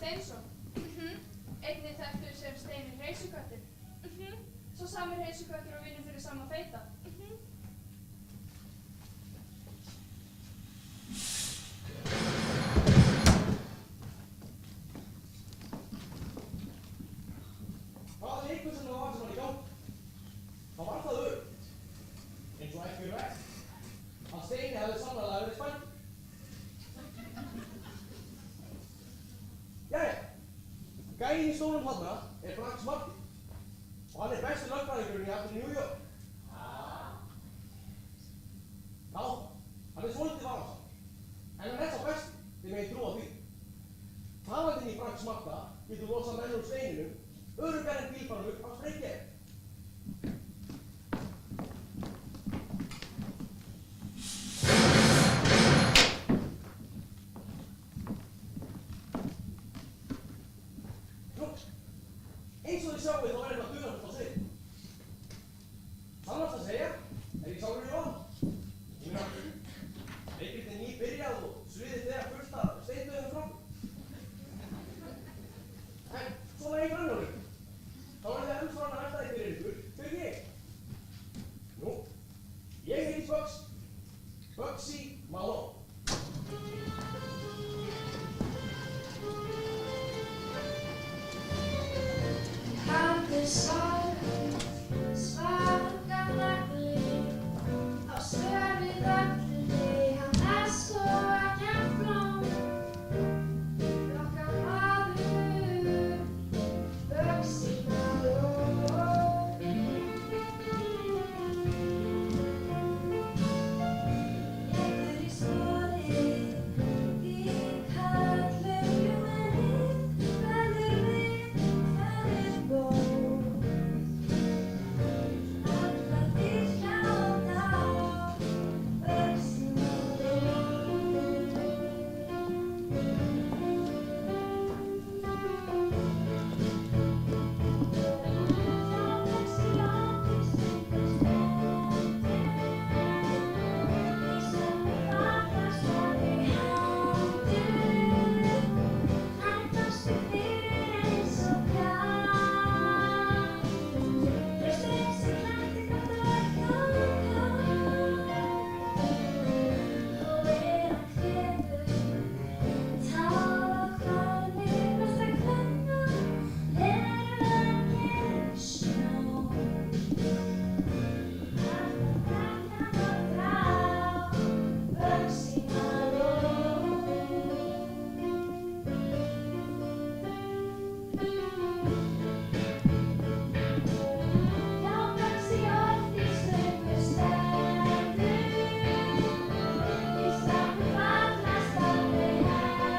Steinsson. Einnig þekktur sem Steinir Hreysuköttur. Svo sami Hreysuköttur og vinnur fyrir sama feita. Hvaða leikur sem það var í gang? Það var það öruggt. Eins og ekki rætt. Að Steini hefði sannarlega verið spænt. Jæja, gæinn í stólnum þarna Frank Smarty. Og hann besti lögfræðingurinn í allri New York. Já, hann svolítið varasamur. En hann sá besti, þið megið trúa því. Talandi í Frank Smarta getur losað menn úr steininum öruggar en bílfarmur á Reykjavík. Eins og þið sjáum þá er eitthvað dularfullt á sviði. Sannast að segja ég sá í van. Ég meina, leikritið nýbyrjað og sviðið þegar fullt af steindauðum fram. En svona í raunveruleikanum, þá er það umfram að velta fyrir ykkur hver ég. Nú, ég heiti Bugsy Malone. Hafði svarga nagli á svörið öllni, hann svo ekkert blóm. Okkar maður, Bugsy Malone. Léttur í spori, í köllum ljúfmenni, verður við bók. Allar dýrkjáta á Bugsy Malone. Já, Bugsy átti stundum stendur, í sömu fatastóri hendur. Hann brosti fyrir eins og kjátt, brosti eins og klæddi gott og ekki ókátt. Og hann kveður, tárahvarnir besta kvenna eru engin sjón. Allar þekkja Bugsy Malone. Já, Bugsy átti stundum stendur, í sömu fatastóri hendur.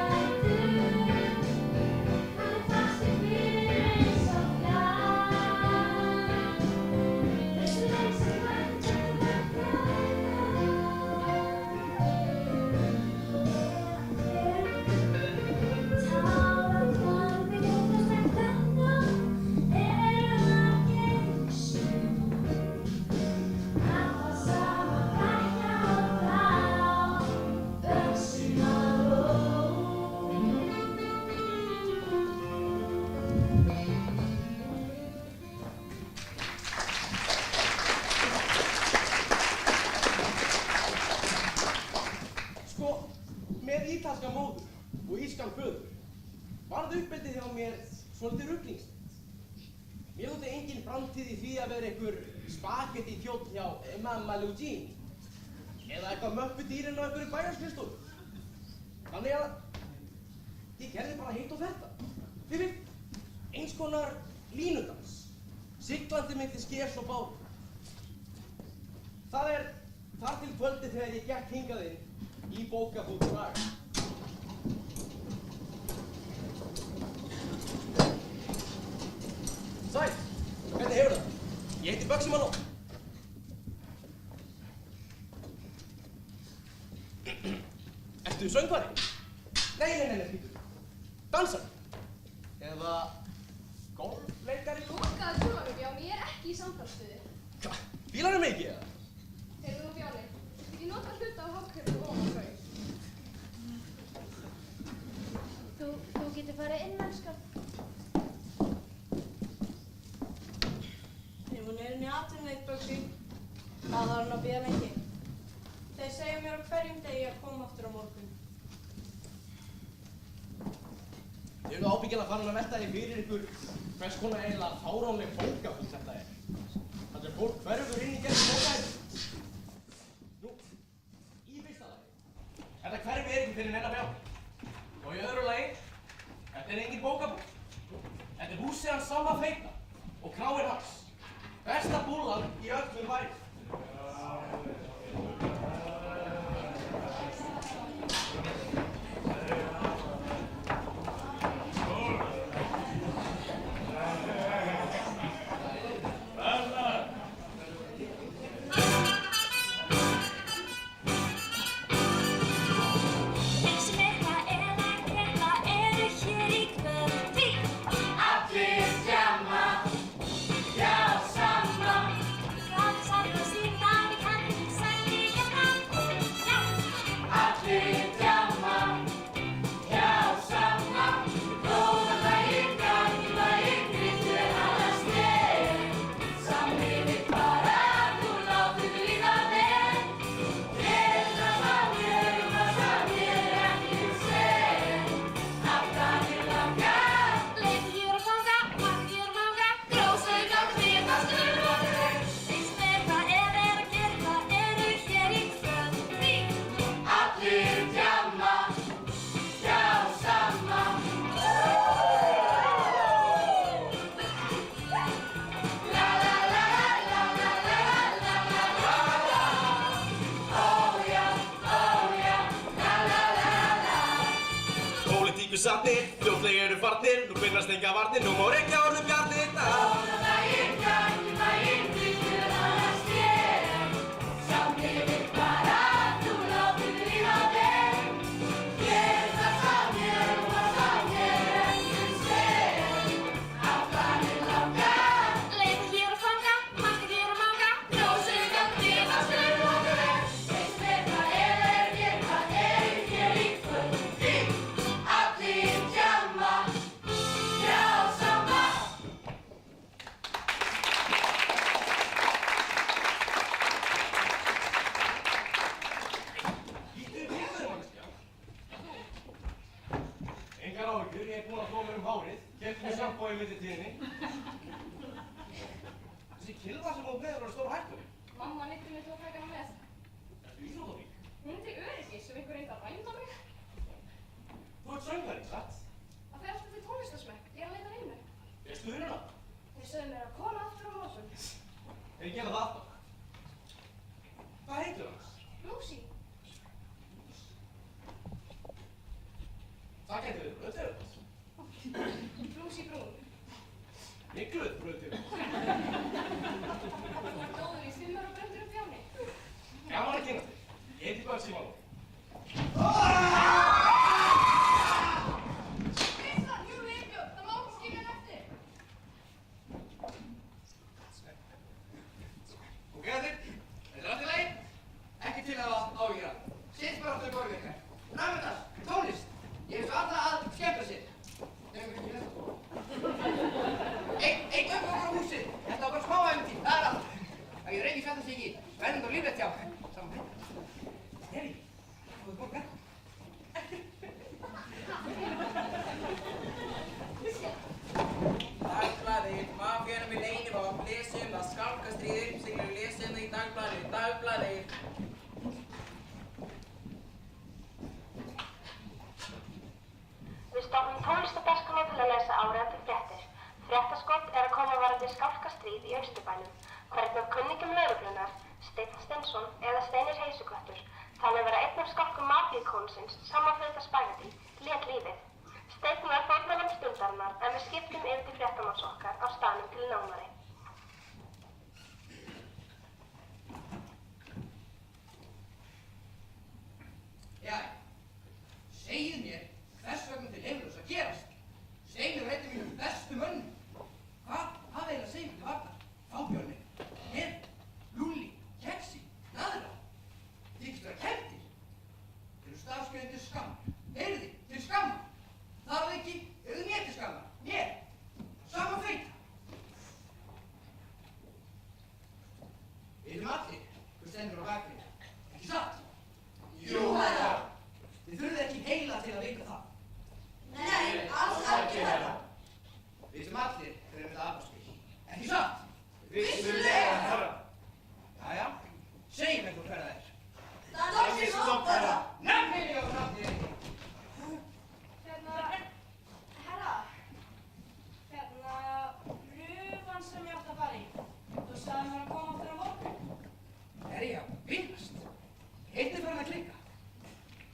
Hann fastur fyrir eins og kjátt, brosti eins og klæddi gott og ekki tárahvarnir besta kvenna eru engin sjón. Alla sama frækna og frá Bugsy Malone. Sko, með ítalska móður og írskan föður varð uppeldið hjá mér svolítið ruglingslegt. Mér þótti engin framtíð í því að vera einhver spagetti þjónn hjá Mamma Luigi eða eitthvað möppudýrin á einhverju bæjarskrifstofu. Þannig að ég gerði bara hitt og þetta. Þið veit, eins konar línudans, siglandi milli skers og báta. Það er þar til kvöldið þegar ég gekk hingað inn í bókabúð Braga. Sæl, hvernig hefur það? Ég heiti Bugsy Malone. Ertu söngvari? Nei, býttu. Dansari? Eða golfleikari? Lokaðu dyrunum, já, ég er ekki í samtalsstöðu. Hvað? Fílarðu mig ekki eða? Heyrðu nú Bjáni, ég nota hluta af hafkerfinu ofan þau. Þú getur getur farið inn, elskan. Hún er inn í atvinnuleikböksi. Það var hann að bíða lengi. Þeir segja mér á hverjum degi að koma aftur á morgun. Þið eruð ábyggilega farin að velta því fyrir ykkur hvers konar eiginlega fáránleg bókabúð þetta er. Það er fólk hverfur inn í gegnum bókahillur. Nú, í fyrsta lagi, þetta hverfi er ekki fyrir neina bjá. Og í öðru lagi, þetta er engin bókabúð. Þetta er húsið hans Samma feita og kráin hans. Besta búllan í öllum bæ. Sattir, fljótlega eru farnir, nú finnast enga varnir, nú má reykja orðum bjarnir. Góða daginn, daginn, drykkjur annars þér. Samlífið vill bara, þú látið líða þér. Hér það samir og það samir ekki sér. Aflanir langar, leita hér og fanga, marka hér og manga. Grósið gangið, það stöður okkur er. Þeir sem er hvað hér í kvöld. Allir djamma, já Samma. Lítið upp hindur, manneskja. Engar áhyggjur, ég er búinn að þó mér hárið. Keypti mér sjampó í millitíðinni. Þessi kylfa sem þú með er stór hættur. Mamma neytti mig til að taka hana með. Ertu íþróttarík? Hún er til öryggis ef einhver reyndi að rænda mig. Þú ert söngari, satt? Það fer alltaf til tónlistarsmekk. Ég er að leita vinnu. Veistu huruna? Þeir sögðu mér að koma aftur á morgun. Þeir gera það alltaf. Hvað heitir hans? Lucy. Það getur verið brauðtegund. Lucy Brún. Mikluð brauðtegund. Dóður í 5 ára og brendur upp fjáni. Gaman að kynna þig. Ég heiti Björn Símanó. Kristján, jú leikjum. Það má ekki skilja hann eftir. Og gæðir, þetta er allt í lagi. Ekki til að hafa áhyggjur af. Sitt bara aftur í borðið ykkar. Rafmyndas, tónlist. Ég veist alla að skemmta sér. Nefnum ekki þetta. Einn umfókur á húsið. Þetta var bara smá æfintýr, það er allt. Það getur engin sætt að sig ekki. Verðund og líflegt hjá. Saman fyrir. Heri, þú ert borgað. Dagblaðið, mafíunum í leynivopn, lesum það skálkastríð uppsiglir, lesum það í dagblaðið, dagblaðið. Við stofnum tónlistardagskrána til að lesa áríðandi fréttir. Fréttaskot er að koma varðandi skálkastríð í Austurbænum. Hvernig af kunningjum lögreglunnar, Steinn Steinsson eða Steinir Heisuköttur, talið vera einn af skálkum mafíukónsins, Samma feita Spagettí, lét lífið. Steinn var fórnarlamb stundarinnar en við skiptum yfir til fréttamanns okkar á staðnum til námari. Jæja, segið mér hvers vegna til hefur þess að gerast. Segið mér eitt af mínum bestu mönnum. Hvað hafið eiginlega segið til varnar? Fábjörni, Hef, Lúlli, Keksi, Naðra. Þykist vera kenndir. Þeir eru starfskjöðin til skammar. Heyrði, til skammar. Þar að ekki líka það? Nei, alls ekki herra. Við sem allir erum þetta apaspil. Ekki satt? Vissulega, herra. Jæja, segjum einhver hver það er. Dagsins herra. Nefnir ég á framtíðinni. Prufan sem ég átti að fara í. Þú sagði mér að koma aftur á morgun. Er ég að bílast? Heitir fyrir að klikka.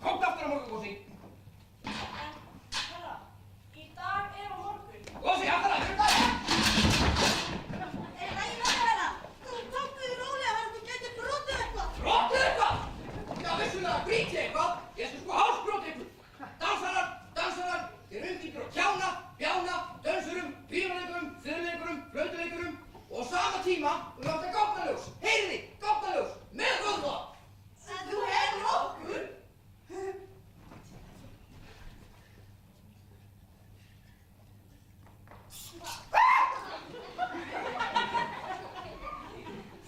Komdu aftur á morgun, Gósi. En, herra, í dag er á morgun. Gósi, aftur að hluta! Nei, herra. Þú tóktu því rólega herra, þú gæti brotið eitthvað. Brotið eitthvað? Já, vissulega, brýt ég eitthvað. Ég skal sko hálsbrota ykkur. Dansarar, þið eru umgýndur á kjána, bjána, dönsurum, pínuleikurum, fiðleikurum, flautuleikurum og á sama tíma við láta gáttaljós, heyriði, gáttaljós, með vöðva. En þú hefur okkur.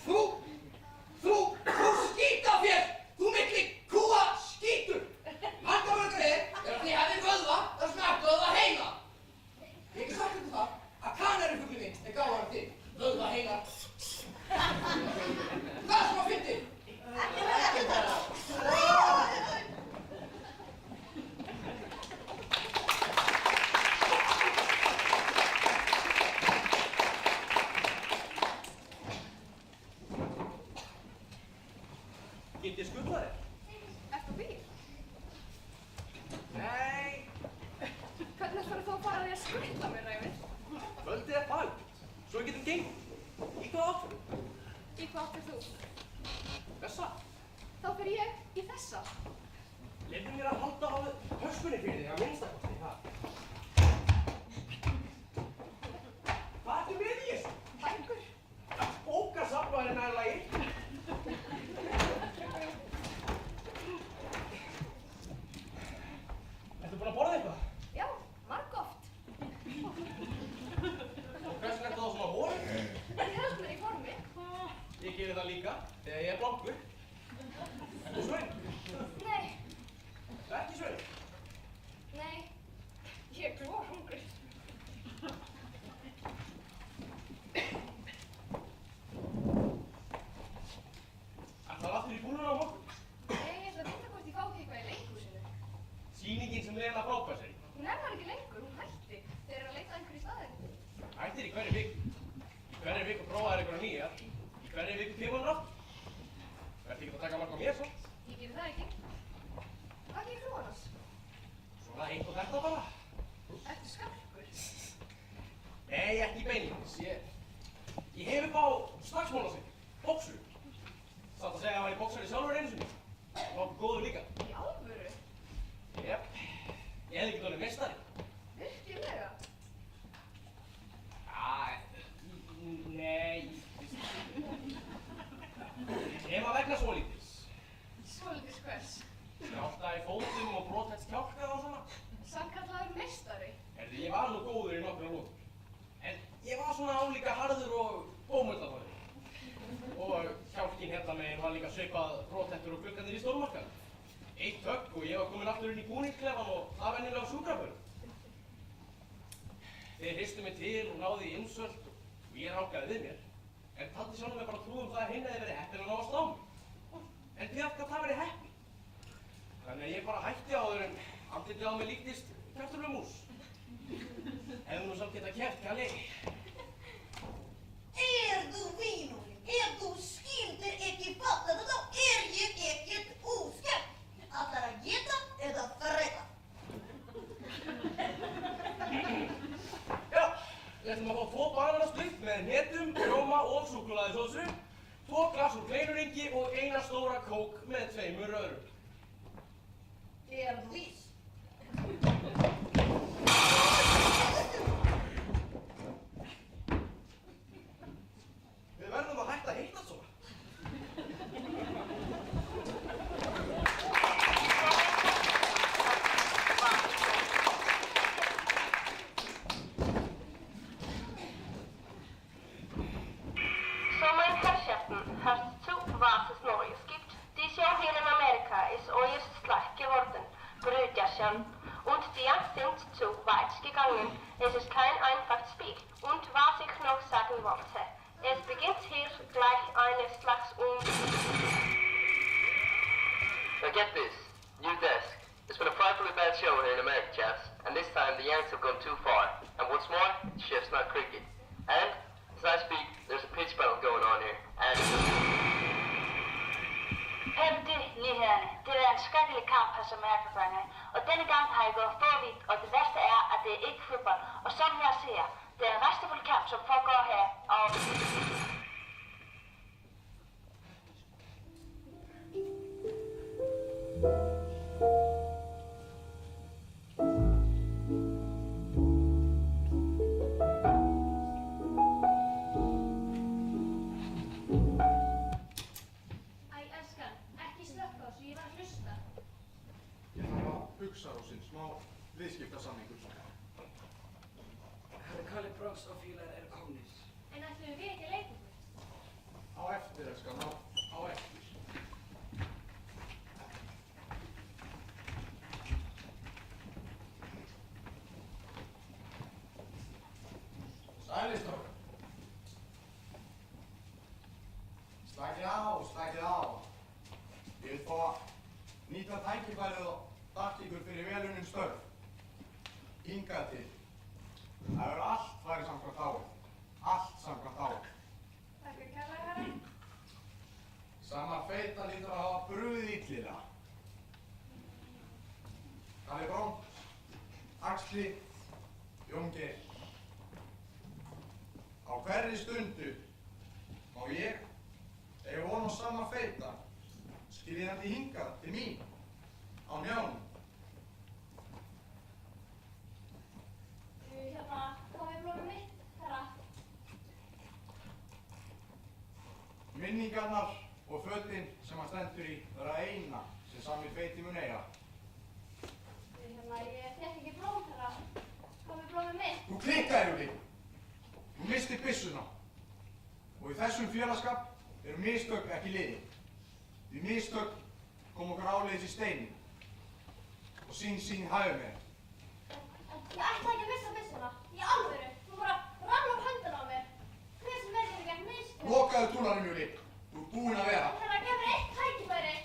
Þú skítafél, þú mikli kúa skítur. Handaförgur er að þið hefði vöðva, það snaktu að það heila. Ég hef ekki sagt ykkur það að kanarifugli minn er gáðar til vöðva heila. Það er svona fyndið. Ekki herra. Get ég skutlað þér? Ertu á bíl? Nei, Hvernig ætlarðu þá að fara því að skutla mér, Ræfir? kvöldið er bælt. Svo við getum gengt. Í hvað áttu? Í hvað áttir þú? Þessa? Þá fer ég í þessa. Lefðu mér að halda á höskunni fyrir þig að minnstakosti, ha? Hvað ertu með í þessu? Bækur. Bókasafn er nær lagi. Ertu búin að borða eitthvað? Já, margoft. Og hvers vegna ertu þá svona hór? En held mér í formi. Ég geri það líka þegar ég er blankur. Og svöng. Nei, Ekki svöng. nei. Ég er glórhungri. Ætlar aftur í búluna á morgun. Nei, ég ætla að vita hvort ég fá ekki eitthvað í leikhúsinu. Sýningin sem Lena frábær sér í. Hún er þar ekki lengur, hún hætti. Þeir eru að leita að einhverju í staðinn. Hættir í hverri viku. Í hverri viku prófa þær einhverja nýjar. Í hverri viku kemur hún aftur. Verði ekki að taka marg á mér svo. Ég geri það ekki. Hvað gerir þú annars? Svona eitt og þetta bara. Ertu skarkur? Nei, ekki beinlínis. Ég hef upp á slagsmál á sig. Bóksu. Satt að segja að hann var í bóksari sjálfur einu sinni. Og okkur góður líka. Í alvöru? Jep. Ég hefði ekki orðið meistari. Virkilega? Nei. Ef að vegna svolítils. Svolítið hvers? Skjálta í fótum og brothætt skjálka og svona. Sannkallaður meistari? Herði, ég var nú góður í nokkra lótur. En ég var svona álíka harður og góðmöldaþorri. Og hjálkinn hérna meginn var líka svipað brothættur og gluggarnir í stórmarkaðum. Eitt högg og ég var komin aftur inn í búningsklefan og það venjulega á sjúkraförum. Þeir hristu mig til og náði í innsöld og ég rangaði við mér. En taldi sjálfum mig bara trú það að hinn hefði verið heppinn að ná að slá mig. En því að það verið heppinn. Þannig að ég bara hætti áður en andlitið á mig líktist kartöflumús. Hefði nú samt getað keppt, Kalli. Þú vinurinn, þú skildir ekki fatta þetta, þá ég ekkert óskemmt. Allar að geta eða freda. Já, við ætlum að fá 2 bananasplitt með hnetum, rjóma og súkkulaðisósu, 2 glas úr kleinurengi og 1 stóra kók með 2 röðrum. Þú viss. Við verðum að hætta að hittast svona. Som en Herrschaften, hast du was es Neues gibt? Die Show hier in Amerika ist äußerst leicht geworden. Brüder und die sind zu weit gegangen. Es ist kein einfaches Spiel. Und was ich noch sagen wollte, es beginnt hier gleich eines Schlags Now get this, new desk. It's been a frightfully bad show here in America, chaps, and this time the Yanks have gone too far. And what's more, the chef's not cricket. And, as I speak, there's a pitch battle going on here, and... Hørte nyhederne. Det er en skrækkelig kamp hos Amerika-drenge. Og denne gang har jeg gået forvidt, og det værste er, at det er ikke fodbold. Og som jeg ser, det er en restfuld kamp, som foregår her, og... Viðskiptasamningur. Herra Kalli Brons og félagar eru komnir. En ætlum við ekki að leika okkur? Á eftir, elskan, á eftir. Sælistokk. Slakið á. Ég vil fá að nýta tækifærið og þakka ykkur fyrir velunnin störf. Hingað til. Það verður allt farið samkvæmt áður. Allt samkvæmt áður. Takk að kærlega, herra. Sama feita lítur að hafa brugðið illilega. Kalli Brons, Axli, Jón Geir. Á hverri stundu má ég, eiga von á sama feita, skiljiðandi hingað til mín, á njánum. Komið blómið mitt, herra. Minningarnar og fötin sem hann stendur í vera eina sem sami feiti mun eiga. Ég fékk ekki blóm, herra. Komið blómið mitt. Þú klikkaðir, Júli. Þú mistir byssuna. Og í þessum félagsskap eru mistök ekki liðin. Því mistök kom okkur áleiðis í steinin. Og sín hæfum við. Ég ætla ekki að missa byssuna. Í alvöru. Þú bara rann upp höndina á mér. Hver sem er ekki ekki mistök. Lokaðu túnanum, Júli. Þú ert búinn að vera. Herra, gef mér eitt tækifæri.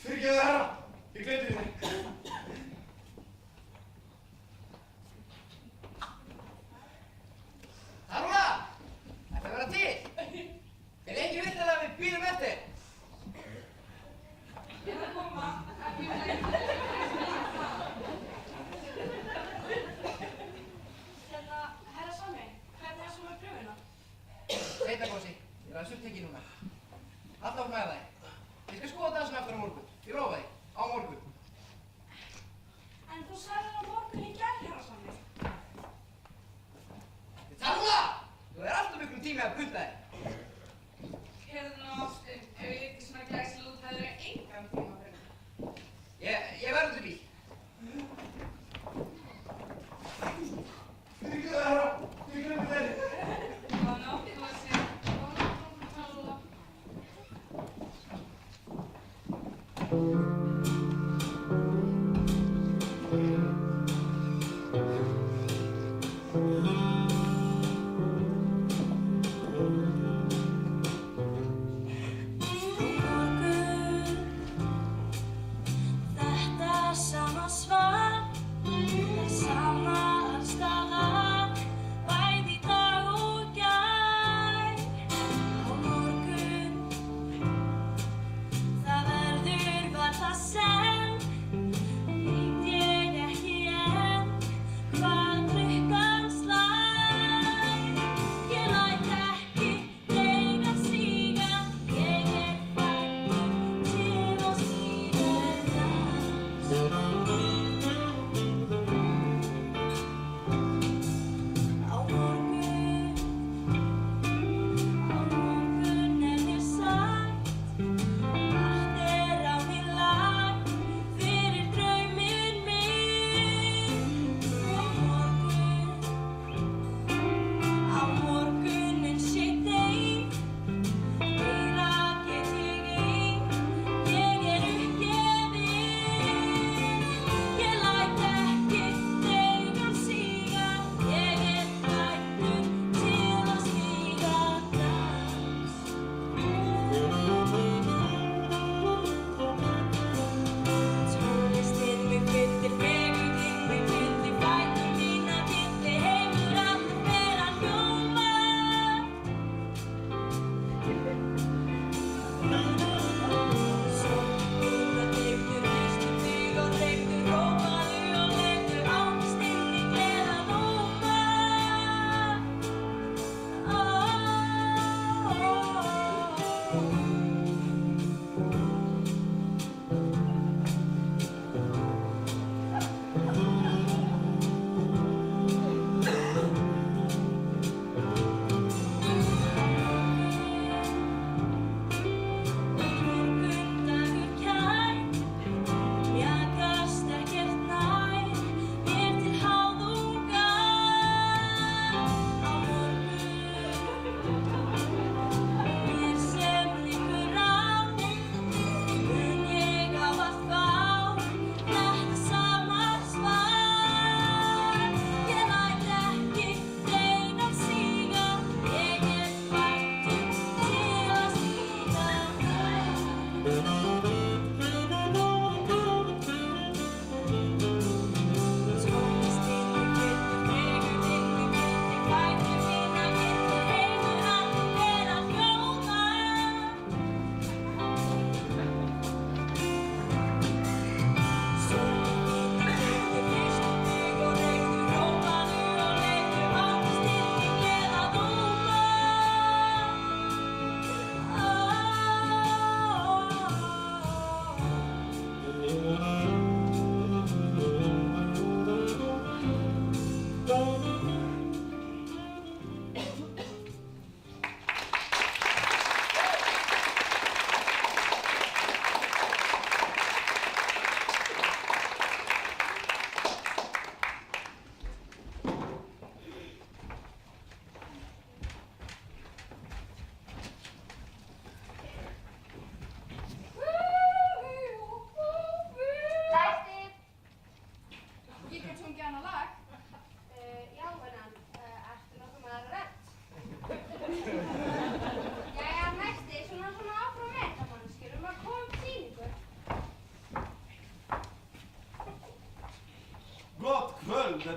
Fyrirgefðu, herra. Ég gleymdi þér. Harúna! Ætla að vera til. Er lengi vill að við bíðum eftir? Ég ætla að koma. Ekki um leið. Herra Sami, hvernig er svo með pröfuna? Seinna, Gósi. Ég er aðeins upptekinn núna. Alltaf með þig. Ég skal skoða dansin aftur á morgun. Ég lofa því. Á morgun. En þú sagðir á morgun í gær, herra Sami. Harúna! Þú er alltaf miklum tími að punta þig. Heyrðu nú, ástin, ef ég ekki svona glæsileg út, hefur ég engan tíma fyrir mig. Ég verður til bíl. Fyrirgefðu, herra. Ég gleymdi þér. Góða nótt, Gósi. Góða nótt, Kalla.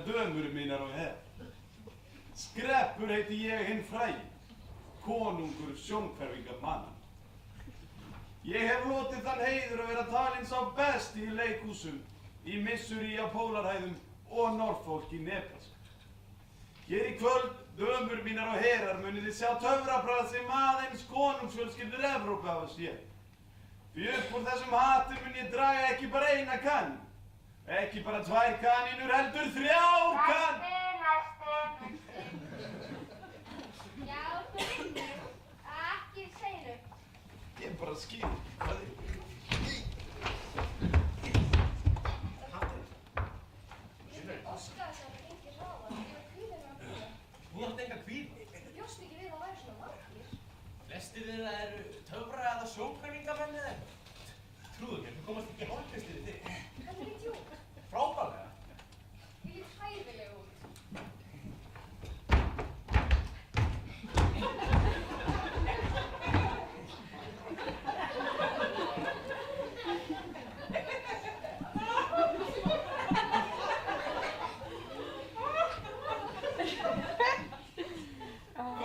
dömur mínar og herr. Skreppur heiti ég hinn frægi, konungur sjónhverfingamanna. Ég hef lotið þann heiður að vera talinn sá besti í leikhúsum, í Missouri á Pólarhæðum og Norfolk í Nebraska. Hér í kvöld, dömur mínar og herrar, munið þið sjá töfrabragð sem aðeins konungsfjölskyldur Evrópu hafa séð. Því upp úr þessum hati mun ég draga ekki bara eina kann, ekki bara 2 kanínur, heldur 3 kann. Næsti. Já, þú vinnur. Ekki seginu. Ég er bara skil. Hvað er? Ég óska þess að það gengir hraðar. Ég var kvíðinn að bíða. Þú átt enga kvíð. Ég bjóst ekki við að væri svona margir. Flestir þeirra eru töfra eða sjónhverfingamenn eða eitthvað. Trúðu mér, þú komast ekki hálfkvistið í þig. Hvernig lít ég út? Frábærlega. Ég lít hæfilega út.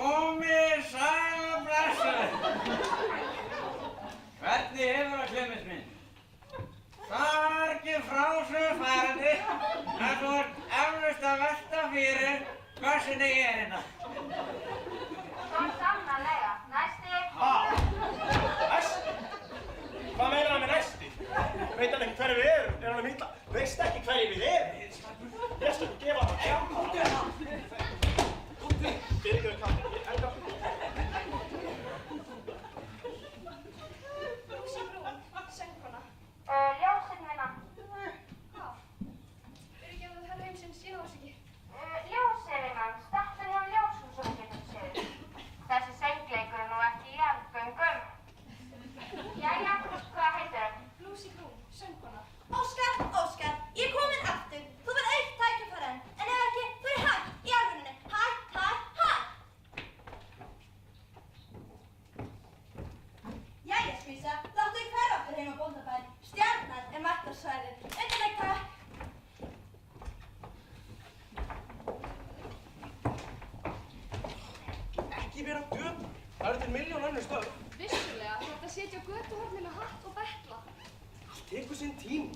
Komið sæl og blessuð. Hvernig hefur það Klemens minn? Það var ekki frásögu farandi að þú ert eflaust að velta fyrir hversin ég er hérna. Svo sannarlega. Næsti. Næsti? Hvað meinar hann með næsti? Veit hann ekki hverju við erum? Er hann að mýta? Veist ekki hverju við erum? Ég skal ekki gefa hann. Fyrir ekki það kallið. Lúsi Brún, söngkona. Ljósinn vinnan. Hvað? Ekki að það herra heimsins, ég náðs ekki. Ljósinn vinnan. Stattur hjá ljósum sem við getum séð. Þessi söngleikur er nú ekki í jarðgöngum. Jæja, hvað heitir það? Lúsi Brún, söngkona. Óskar, ég er komin aftur. Þú verð eitt tækifæri enn, en ef ekki, þú er hægt í alvörunni. Hægt. Jæja, skvísa, láttu þig hverfa aftur heim á bóndabæn. Stjarnan er mætt á svæðið. Undirleik takk. Ekki vera dömur. Það eru til milljón önnur störf. Vissulega, þú ert að sitja á götuhorni með hatt og betla. Allt tekur sinn tíma.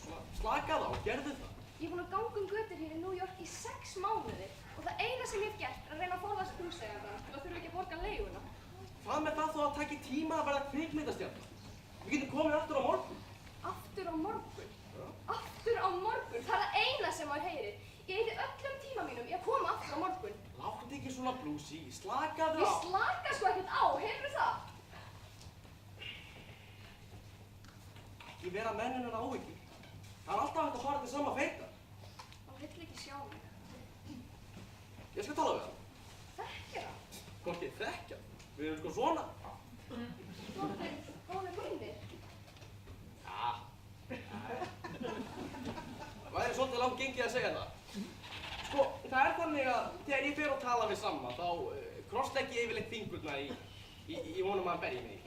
Svona slakaðu á, gerðu það. Ég er búin að ganga götur hér í New York í 6 mánuði og það eina sem ég hef gert er að reyna að forðast húseigandann til að þurfa ekki að borga leiguna. Hvað með það þó að taki tíma að verða kvikmyndastjarna? Við getum komið aftur á morgun. Aftur á morgun? Aftur á morgun? Það er það eina sem maður heyrir. Ég eyði öllum tíma mínum í að koma aftur á morgun. Láttu ekki svona blúsi, slakaðu á. Ég slaka sko ekkert á, heyrðu það? Ekki vera menninnar áhyggjur. Það er alltaf hægt að fara til sama feita. Hann vill ekki sjá mig. Ég skal tala við hann. Þekkir hann? Hvort ég þekkja hann? Við erum sko svona. Góðir vinir. Já. Það væri svolítið langt gengið að segja það. Sko, það er þannig að þegar ég fer að tala við Samma, þá krosslegg ég yfirleitt fingurna í vonum að hann berji mig.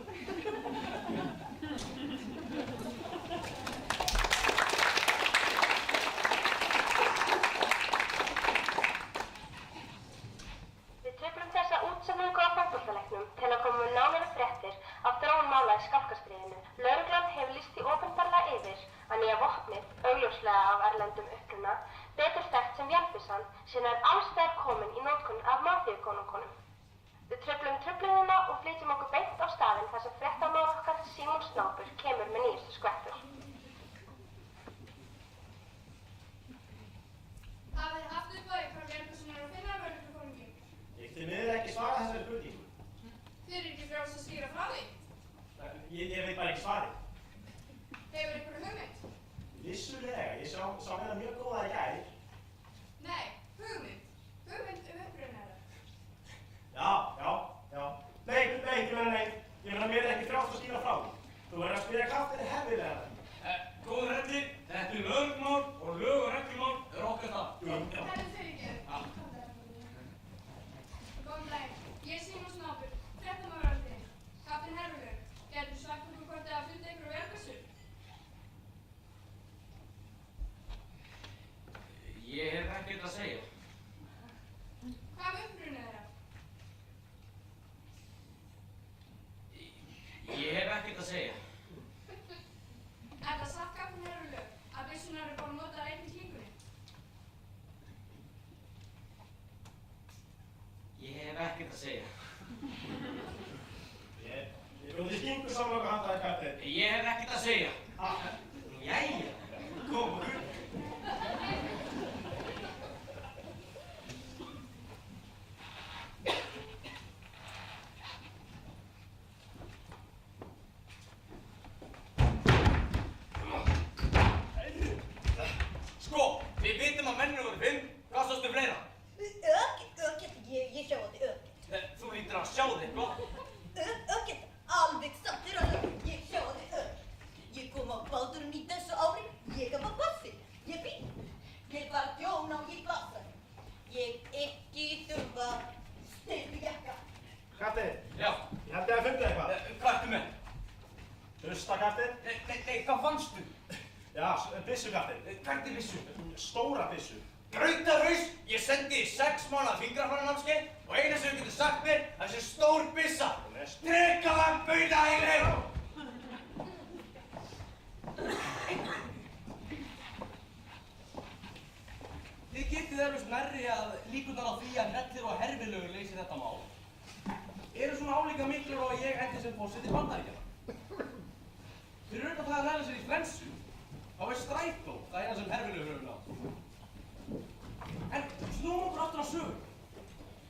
Við truflum þessa útsendingu á fótboltaleiknum til að koma með nánari fréttir af þróun mála í Skálkastríðinu. Lögreglan hefur lýst því opinberlega yfir að nýja vopnið, augljóslega af erlendum uppruna, betur þekkt sem vélbyssan, sem er alls staðar komin í notkun af mafíukonungunum. Við truflum truflunina og flytjum okkur beint á staðinn þar sem fréttamála okkar Símon Snápur kemur með nýjustu skvettur. Hafið þið haft upp á ykkur Bjarnasonar og finna vörðurkonungjum? Ég til miður ekki svara þessari spurningu. Þið eru ekki frjáls að skýra frá því? Ég veit bara ekki svarið. Hefur ykkur hugmynd? Vissulega, ég sá hérna mjög góða í gær. Nei, hugmynd. Hugmynd uppruna þeirra. Já. Nei, ég meina, mér er ekki frjálst að skýra frá því. Þú verður að spyrja kaftinu hefðilega Hefur þið skingu samloka handaði kapteinn? Ég hef ekkert að segja. Nú, jæja, komum við. Sko, við vitum að menninu voru 5. Hvað sástu fleira? Ökket, ég sjá þetta ökket. Þú lítur að sjá þig eitthvað. Ökket, alveg satt þér að ég sjá þetta ökket. Ég kom á báturinn í þessu ári, ég var passi, ég býr. Ég var tjón á ég passa. Ég ekki þurfa steypujakka. Kapteinn, Já. ég held ég að fundið eitthvað. Hvað ertu með? Hlusta, kapteinn. Nei, hvað fannstu? Já, byssu, kapteinn. Hvernig vissu? Stóra byssu. Brautaraus! Ég sendi í 6 mánaða fingrafæranámskeið og eina sem þú getur sagt mér að þessi stór byssa. Drekaðan bauða í reyð! Þið getið eflaust nærri að líkurnar á því að Hrellir og Hervilaugur leysi þetta mál eru svona álíka miklar og að ég endi sem forseti Bandaríkjanna. Fyrir auðvitað það að næla sér í flensu, þá er strætó það eina sem Hervilaugur hefur nátt. En snúum okkur aftur á sögur.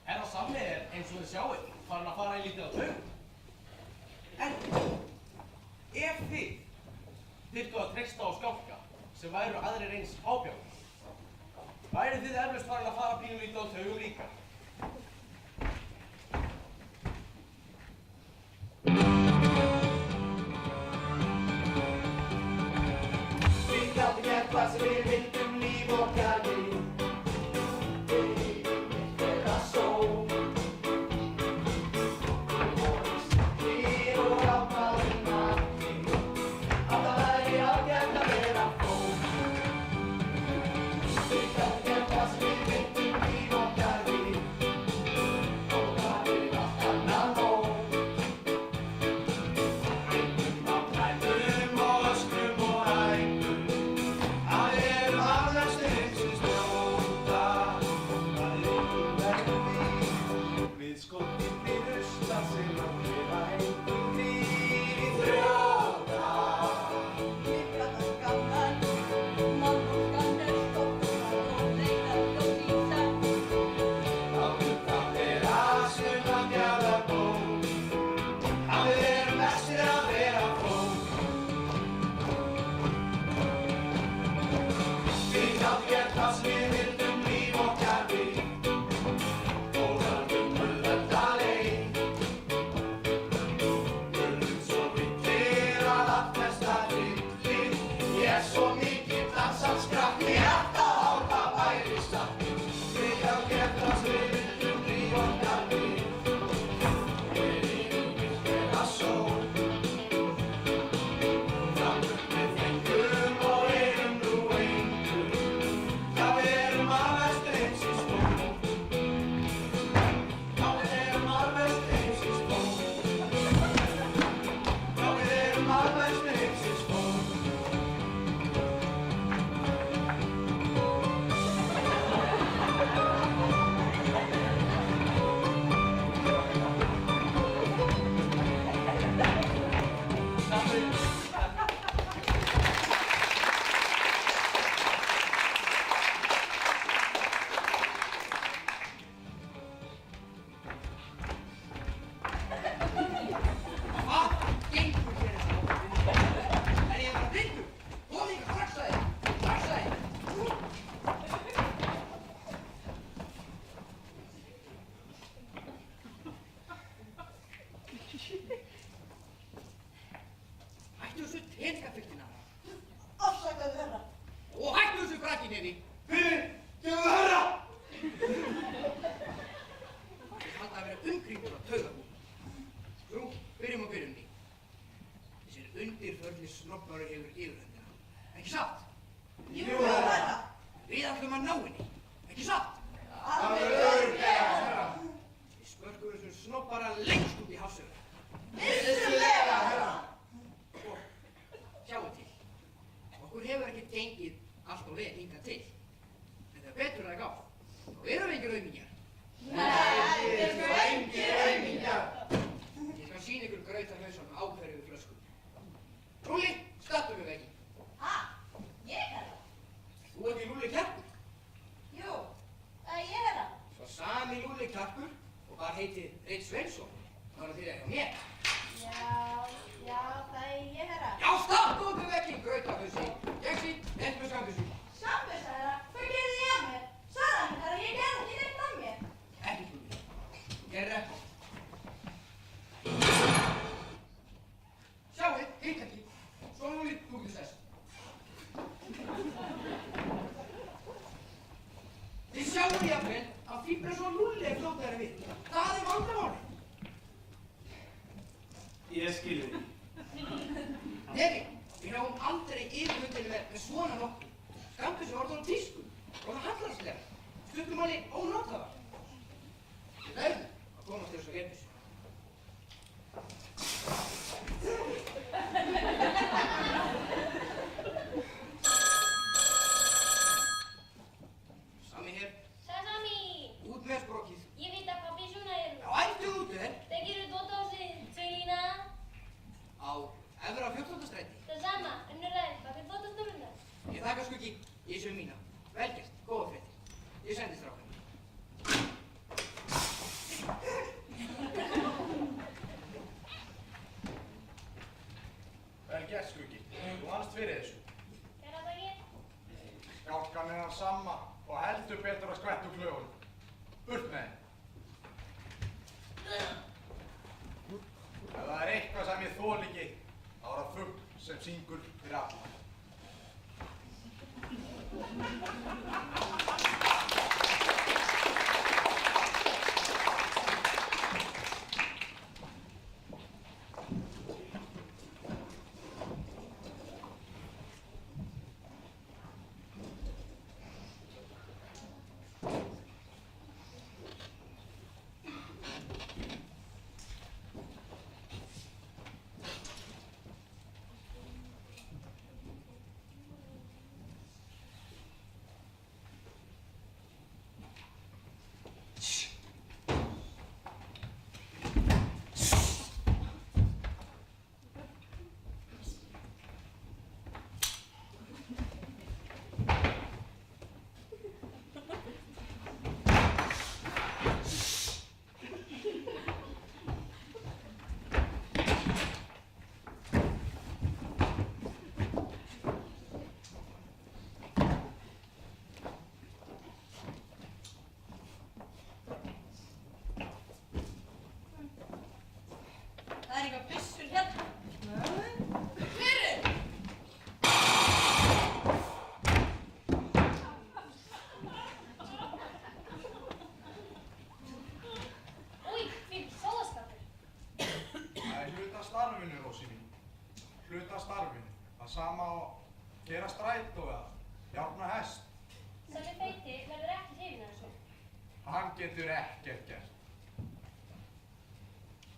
Herra Sammi er eins og þið sjáið farin að fara í lítið á taugum. En ef þið þyrftu að treysta á skálka sem væru aðrir eins ábjáður, værið þið eflaust farin að fara pínulítið á taugum líka. Við gátum gert hvað sem við vildum, líf okkar við. Hættu þessu tenskapfylgina. Afsakaðu herra. Og hættu þessu brakki nefni. Fyrirgefðu herra! Ég haldi að vera umkringdur á taugabú. Nú, byrjum á byrjunni. Þessir undirförli snobbaru hefur yfirhöndina. Ekki satt? Jú, herra. Við ætlum að ná henni. Ekki satt? Alveg örugglega, herra. Við spörkum þessum snobbara lengst út í hafsöðu. Vissulega, herra. Og sjáum til. Okkur hefur ekki gengið allt og vel hingað til. En það er betur að gáð. Þá erum við engir aumingjar. Nei, við erum engir aumingjar. Ég skal sýna ykkur grautarhausan Bara þér hjá mér. Já, það er ég, herra. Já, startu út með vekking, grautafussi. Gegsi, nefnt með skambussi. Skambusa, herra. Hvað gerði ég af mér? Sagði mér, herra, ég gerði ekki neitt af mér. Ekki spurning. Þú gerir ekki. Sjáið, hitt ekki. Svo nú lít þú getur þess. Þið sjáu jafnvel að fíbra svo Lúlli er fljótari við. Það er vandamál. Ég skilði því. Neri, við náum aldrei yfirhundinni með svona nokkuð. Skambussi orðið á tísku og það hallarslega. Stundum manni ónotaðar. Við verðum að komast til þess að gerbussi. Sami hér. Sami! Út með sprokið. Ég veit að pabbi svona er. Já, ættu út þér. Það gerur dóta á sig, Sölína. Á efra 14. stræti. Það sama, önnur ræð, pabbi dóta stofnunar. Ég þakka Skuggi, ég sé mína. Vel gert, góða fréttir. Ég sendi strákan. Vel gert, Skuggi. Þú vannst fyrir þessu. Hver að það ég? Skálkan er hann sama og heldur betur að skvettu klöfunum. Burt með henn. Ef það er eitthvað sem ég þoli ekki, þá er það fugl sem syngur fyrir alla. Það er eitthvað byssur hérna. Hver er? Új, fyrir sóðaskapur. Það er hluta af starfinu, Rósi mín. Hluta af starfinu. Það sama á gera strætó eða járna hest. Sami feiti verður ekki hrifinn af þessu. Hann getur ekkert gert.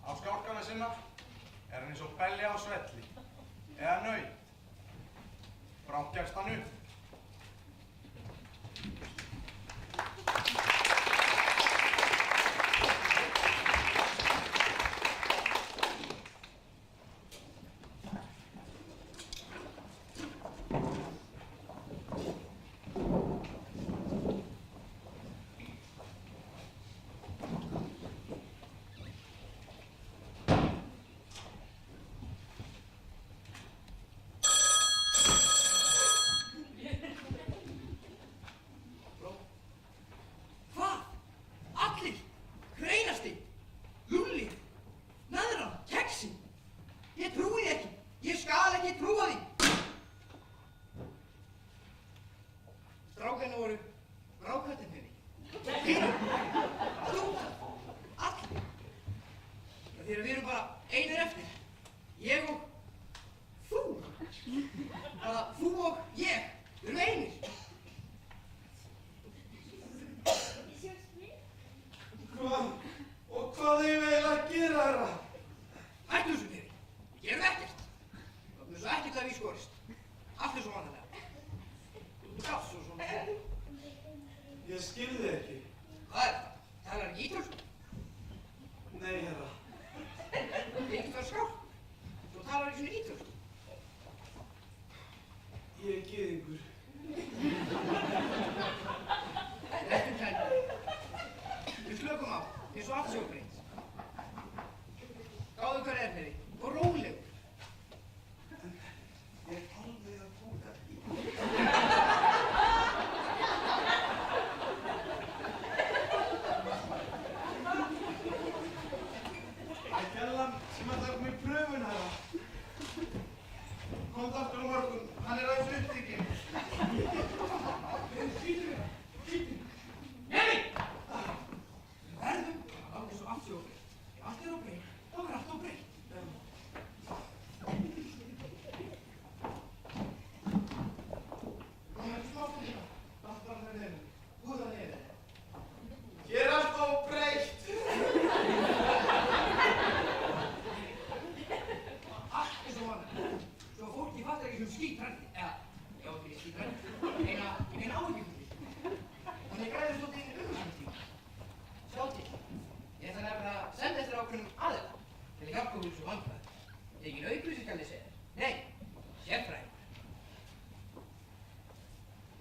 Á skálkana sinna er hann eins og belja á svelli eða naut. Brátt gefst hann upp. Hvað? Allir? Hreinasti? Lúlli? Naðran? Keksi? Ég trúi því ekki. Ég skal ekki trúa því. Strákarnir voru brákvættin henni. Þú? Allir? Þegar við erum bara einir eftir. Ég og þú. Bara þú og ég. Við erum einir. Og hvað eigum við eiginlega að gera, herra? Hættu þessu fyrir. Við gerum ekkert. Það er svo ekkert að við skorist. Allt er svo vanlega. Gátt svo svona. Ég skilði ekki. Hvað er það? Talar ekki ítölsku? Nei, herra. Ekki það skál. Þú talar ekki svona ítölsku. Ég er gyðingur. Réttum klæðinu. Við slökum á, eins og allt séu breytt. Sjáum þetta aftur á morgun. Hann aðeins upptekinn. Nei! Við verðum að láta svo allt sé óbreytt. Ef allt óbreytt, þá allt óbreytt. Hér allt óbreytt. Allt eins og vanlega. Svo fólki fattar ekki sem skítrændi. Já, ekki skítrændi. Eina áhyggjufulli. Þannig græður svolítið umhverfistíma. Sjá til. Ég ætla nefnilega að senda eftir ákveðnum aðila til að hjálpa úr þessu vandræði. Engin aukvísi skal ég segja. Nei, sérfræðingur.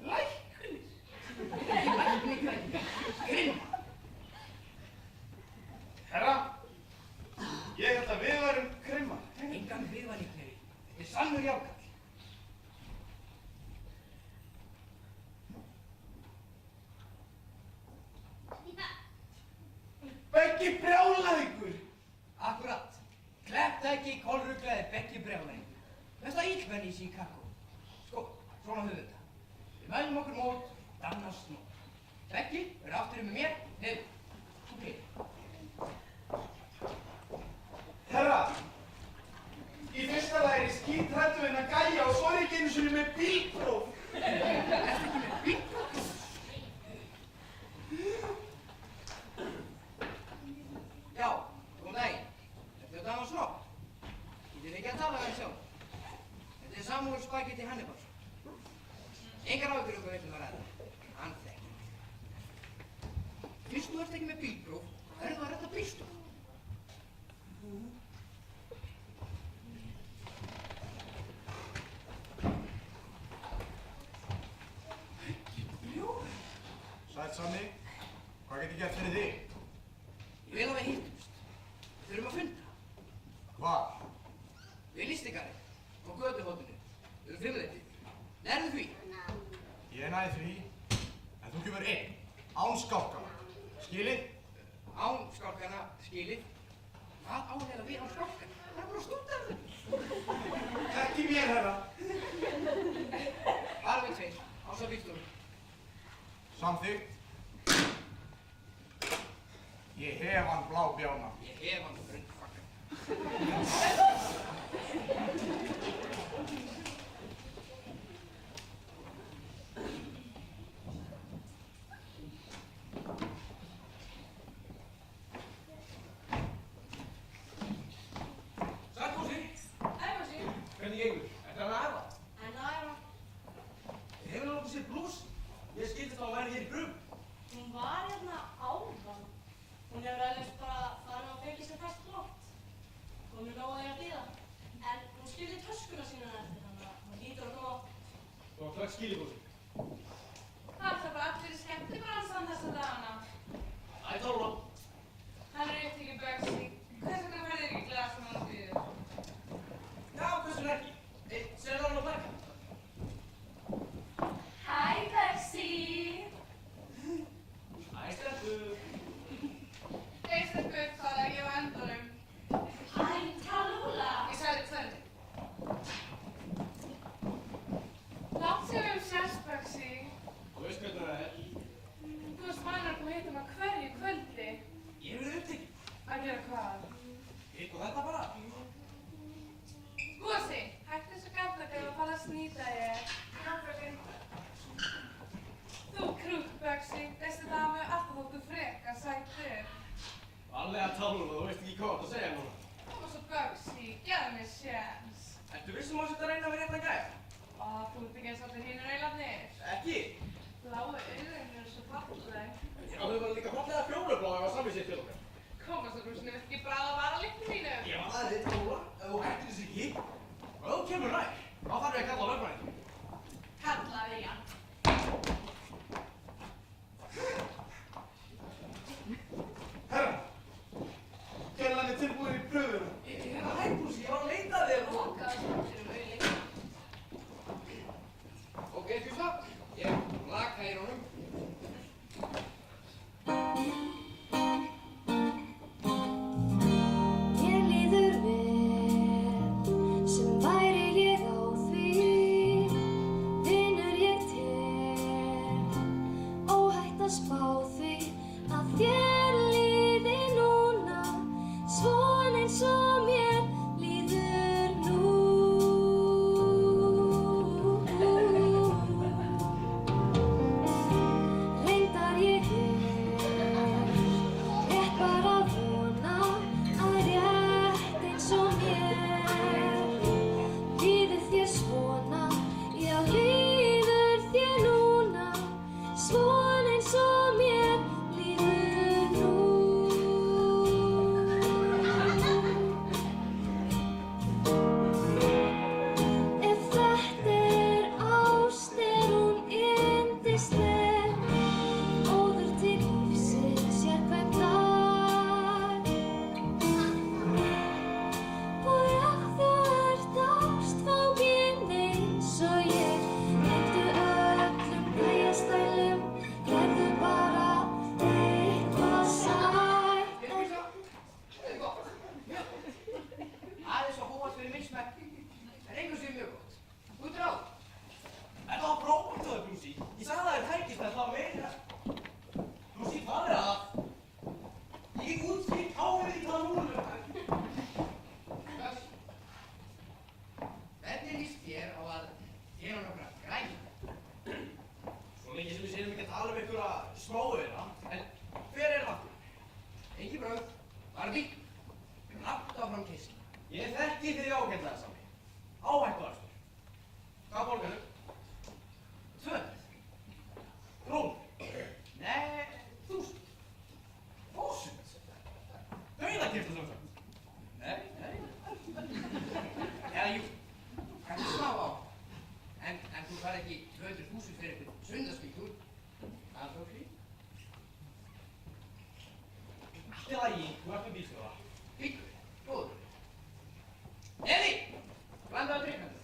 Læknir. Ekki læknir. Grimma. Herra, ég held að við varum krimma. Engan viðvaníkneri. Þetta er sannur jákall. Beggi brjálæðingur. Akkurat. Klepptæki, kolruglaði, Beggi brjálæðingur. Mesta illmenni í Chicago. Sko, svona höfum við þetta. Við mælum okkur mót, dannast nót. Beggi verður aftur með mér, nefn. Herra, í fyrsta lagi skítrættu við að gæja og svo er ekki einu sinni með bílpróf. Ertu ekki með bílpróf? Já, góðan daginn. Ertu að dama snopp? Getið þið ekki að tala við hann sjálf? Þetta er Samuel Spaghetti Hannibalsson. Engar áhyggjur um hvað veitum að ræða. Hann þekkir. Fyrst þú ert ekki með bílpróf, verður þú að redda bílstof. Sæll Sanni, hvað get ég gert fyrir þig? Ég vil að við hittumst. Við þurfum að funda. Hvar? Við listikari, á götuhóttinu, fimmleitið. Nærðu því? Ég næði því, en þú kemur einn, án skálkana. Skilið? Án skálkana, skilið. Hvað álega við án skálkana? Það er bara stúdar þau. Ekki mér, herra. Bara við tveir, ása bílstofum. Samþykkt. Ég hef hann blábjána. Ég hef hann brundfakka. Sarkozy, Ævarsi. hvernig gengur? Ertu að æfa? En að æfa. Hefur hann okkur sér blús? Ég skildist á að væri hér í brum. Hún var hérna áðan. Hún hefur alveg bara farin á fylgi sem fæst flott. Komið nóg að því að bíða. En hún skildi töskuna sína eftir, þannig að hún lítur að koma. Þú var strax skilibúsi. Það er bara allir í skemmtibransan þessa dagana. Það er Tólfa. Hann er upptekinn Bögsi. Hvers vegna verður ekki glæða sem hann býður? Já, hversu ekki? Sér hann á blæka. Hæ, Bögsi! Æ, stelpur. Stelpur, það er ég á endanum. Hæ, Talúla! Ég sagði tvöndi. Látt sem við sérst, Bögsi. Þú veist hvernig það er. Þú veist maður að koma hitt um að hverju kvöldi. Ég hef verið upptekinn. Að gera hvað? Hitt og þetta bara. Gosi, hættu þessu gaflakar og fara að snýta ég. Náttúrulega. Þú krútt, Bögsi. Þessi dami er alltaf þóttu freka, sættur. Allega Tólfa, þú veist ekki hvað þú segja núna. Koma svo Bögsi, gefðu mér sjens. Ertu vissum að þetta reyna við rétt að gæja? Ó, þú ert ekki eins og allir hinur eilarnir. Ekki. Bláu augun eru svo falleg. Já, þau var líka fallega fjólubláð að hafa samið sér til okkar. Koma svo brúsinu, vilt ekki bráða að vara líktu mínu? Ég var aðrið Tólfa, ef þú hættir þessu ekki. Og ef þú kemur nær, þá þarf ég að kalla á lögfræðing. Kallaði ég hann. Herra, gerðan er tilbúin í pröfuna. Ég er að hættúsi, ég var að leita að þér. Lokaði skúttinum auðli. Ok, Fjósa, ég laka í honum. fram keisla. Ég þekki þig ágætlega, Sami. Áhættuakstur. Hvað borgarðu? 200. Krónur. Nei, 1000. 1000? Dauðakeyptu sem sagt. Nei. Eða jú, kannski smá á. En þú fær ekki 200.000 fyrir einhvern sundarsbíltúr. Það er þó frí. Allt í lagi, þú ert með bílstjóra. Bíltur, góður. Eði, blandaðu drikkandu.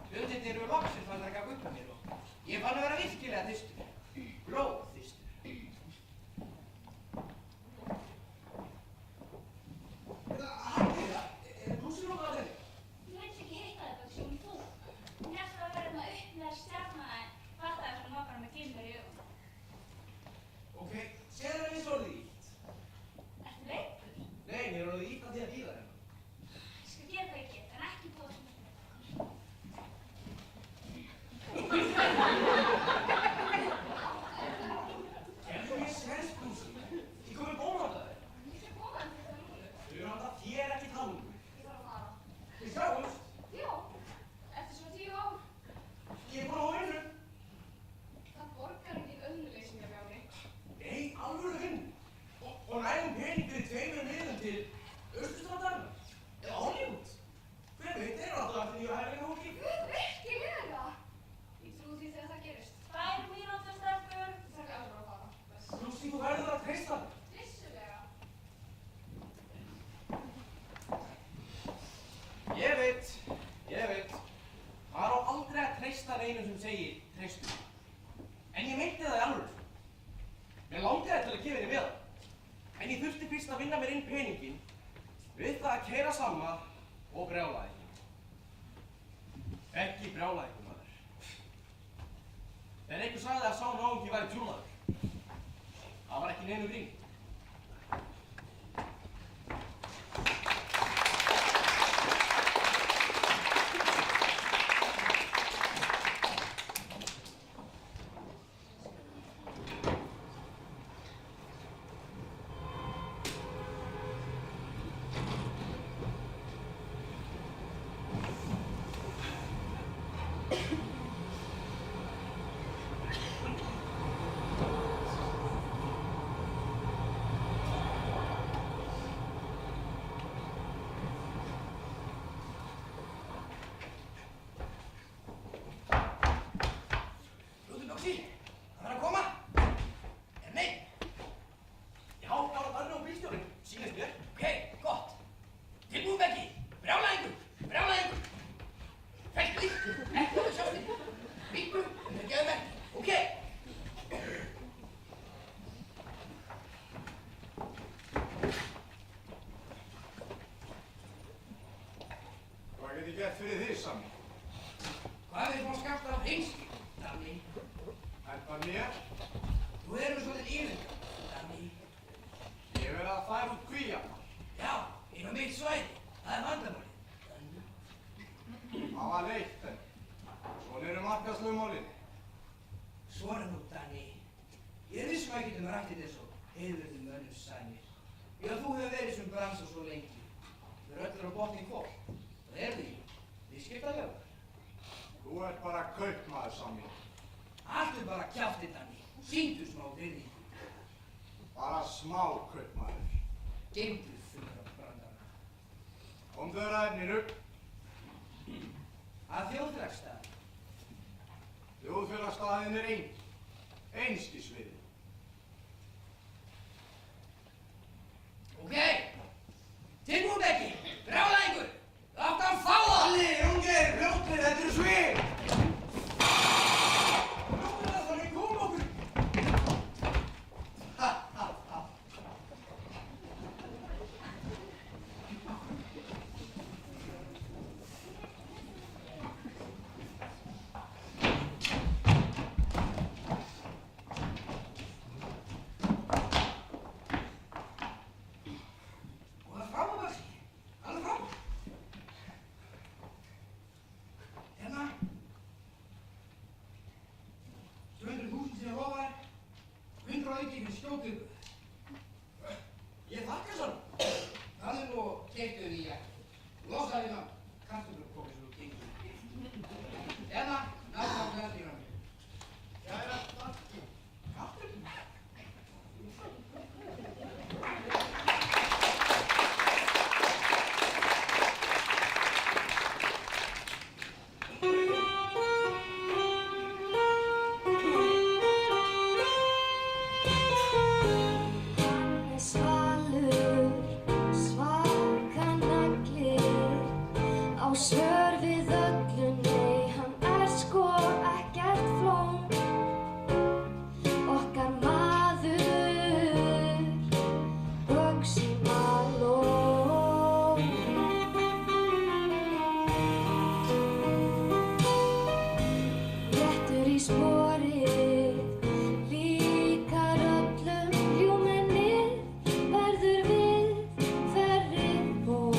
Hlutirnir eru loksins fann að gaf upp að mér og ég fann að vera virkilega þyrstur. Blóðþyrstur. Brúsir okkur að þeirri? Ég veit ekki hitta þetta sem þú. Hún hélt að vera með upp með stjarna en fattaði sem hún var bara með glimmer í augunum. Ok, sér það eins og orðið ítt. Ertu veikur? Nei, mér er orðið ítt að því að bíða hérna. Ég skal gera hvað ég get, en ekki búa sem þetta. Gerðu mér sens, Brúsi. Ég kom með bónhaldað þér. Ég skal koma þeim til það núna. Þau eru handa þér ekki talungu. Ég þarf að fara. Við sjáumst. Já, eftir svona 10 ár. Ég er búinn að hóra einu. Það borgar engin öðnuleysingja með áni. Nei, alvöru hinn. Og nægum pening fyrir 2 miðum til Austurstrandarinnar. Eða Hollywood. Hver veit, þeir eru alltaf eftir því að hægja hóki. Guð, virkilega! Ég trúi því þegar það gerist. 2 mínútur, stelpur. Ég þarf alveg að fara. Bless. Brúsi, þú verður að treysta þér. Vissulega. Ég veit. Það á aldrei að treysta neinum sem segir treystu. En ég meinti það í alvöru. Mér langaði til að gefa henni með það. En ég þurfti fyrst að vinna mér inn peninginn við það að keyra Samma og brjála ykkur. Ekki brjála ykkur, maður. Þegar einhver sagði að sá náungi væri trúnaður. Það var ekki neinu grín. Ljósi, hann er að koma. Nei. Já, bara Danni og bílstjórinn, sýnist mér. Ok, gott. Tilbúið Beggi. Brjálæðingur. Fæltu því. Ekki að sjást þig. Víkku, þetta gefur Beggi. Ok. Hvað get ég gert fyrir þig, Sami? Hvað er svona skapt af einski, Danni? Þetta mér? Þú erum svolítið ílendar, Danni. Ég verið að færa út kvíarnar. Já, inn á mitt svæði. Það er vandamálið. Það var leitt en. Svona eru markaðslögmálin. Svona nú, Danni. Ég er vissum að ég getum rættið þess og heiðurðum mönnum sænir. Já, þú hefur verið sem bransa svo lengi. Þau eru öllur á botni hvort. Það er því. Við skipta lögur. Þú ert bara kaupmaður, Sami. Allt er bara kjáftið, Danni. Sýndu smá virðingu. Bara smá kaupmaður. Geymdu fullra brandana. Komdu ræðnir upp. Að þjóðfélagsstað. Þjóðfélagsstaðin er einskisviði. Ok. Tilbúið ekki. Brjálæðingur. Látt hann fá það. Alli, Jóngeir, fljóttir, þetta eru svið! Fljóttir það, þannig kom okkur! Og það fram að börsi. Alveg fram. Hérna. 200.000 sem ég lofa þér. 100 auki fyrir skjótu. Ég þakka svona. Það er nú keyptu þau í jakka. Losaði við hann kartöflupokka sem þú gengur. Hérna, nákvæmlega dýra mér. Jæja, Starki. Kartöflur? Svör við öllu, nei, hann sko ekkert flón. Okkar maður, Bugsy Malone. Réttur í sporið, líkar öllum ljúmennið, verður við ferri bón.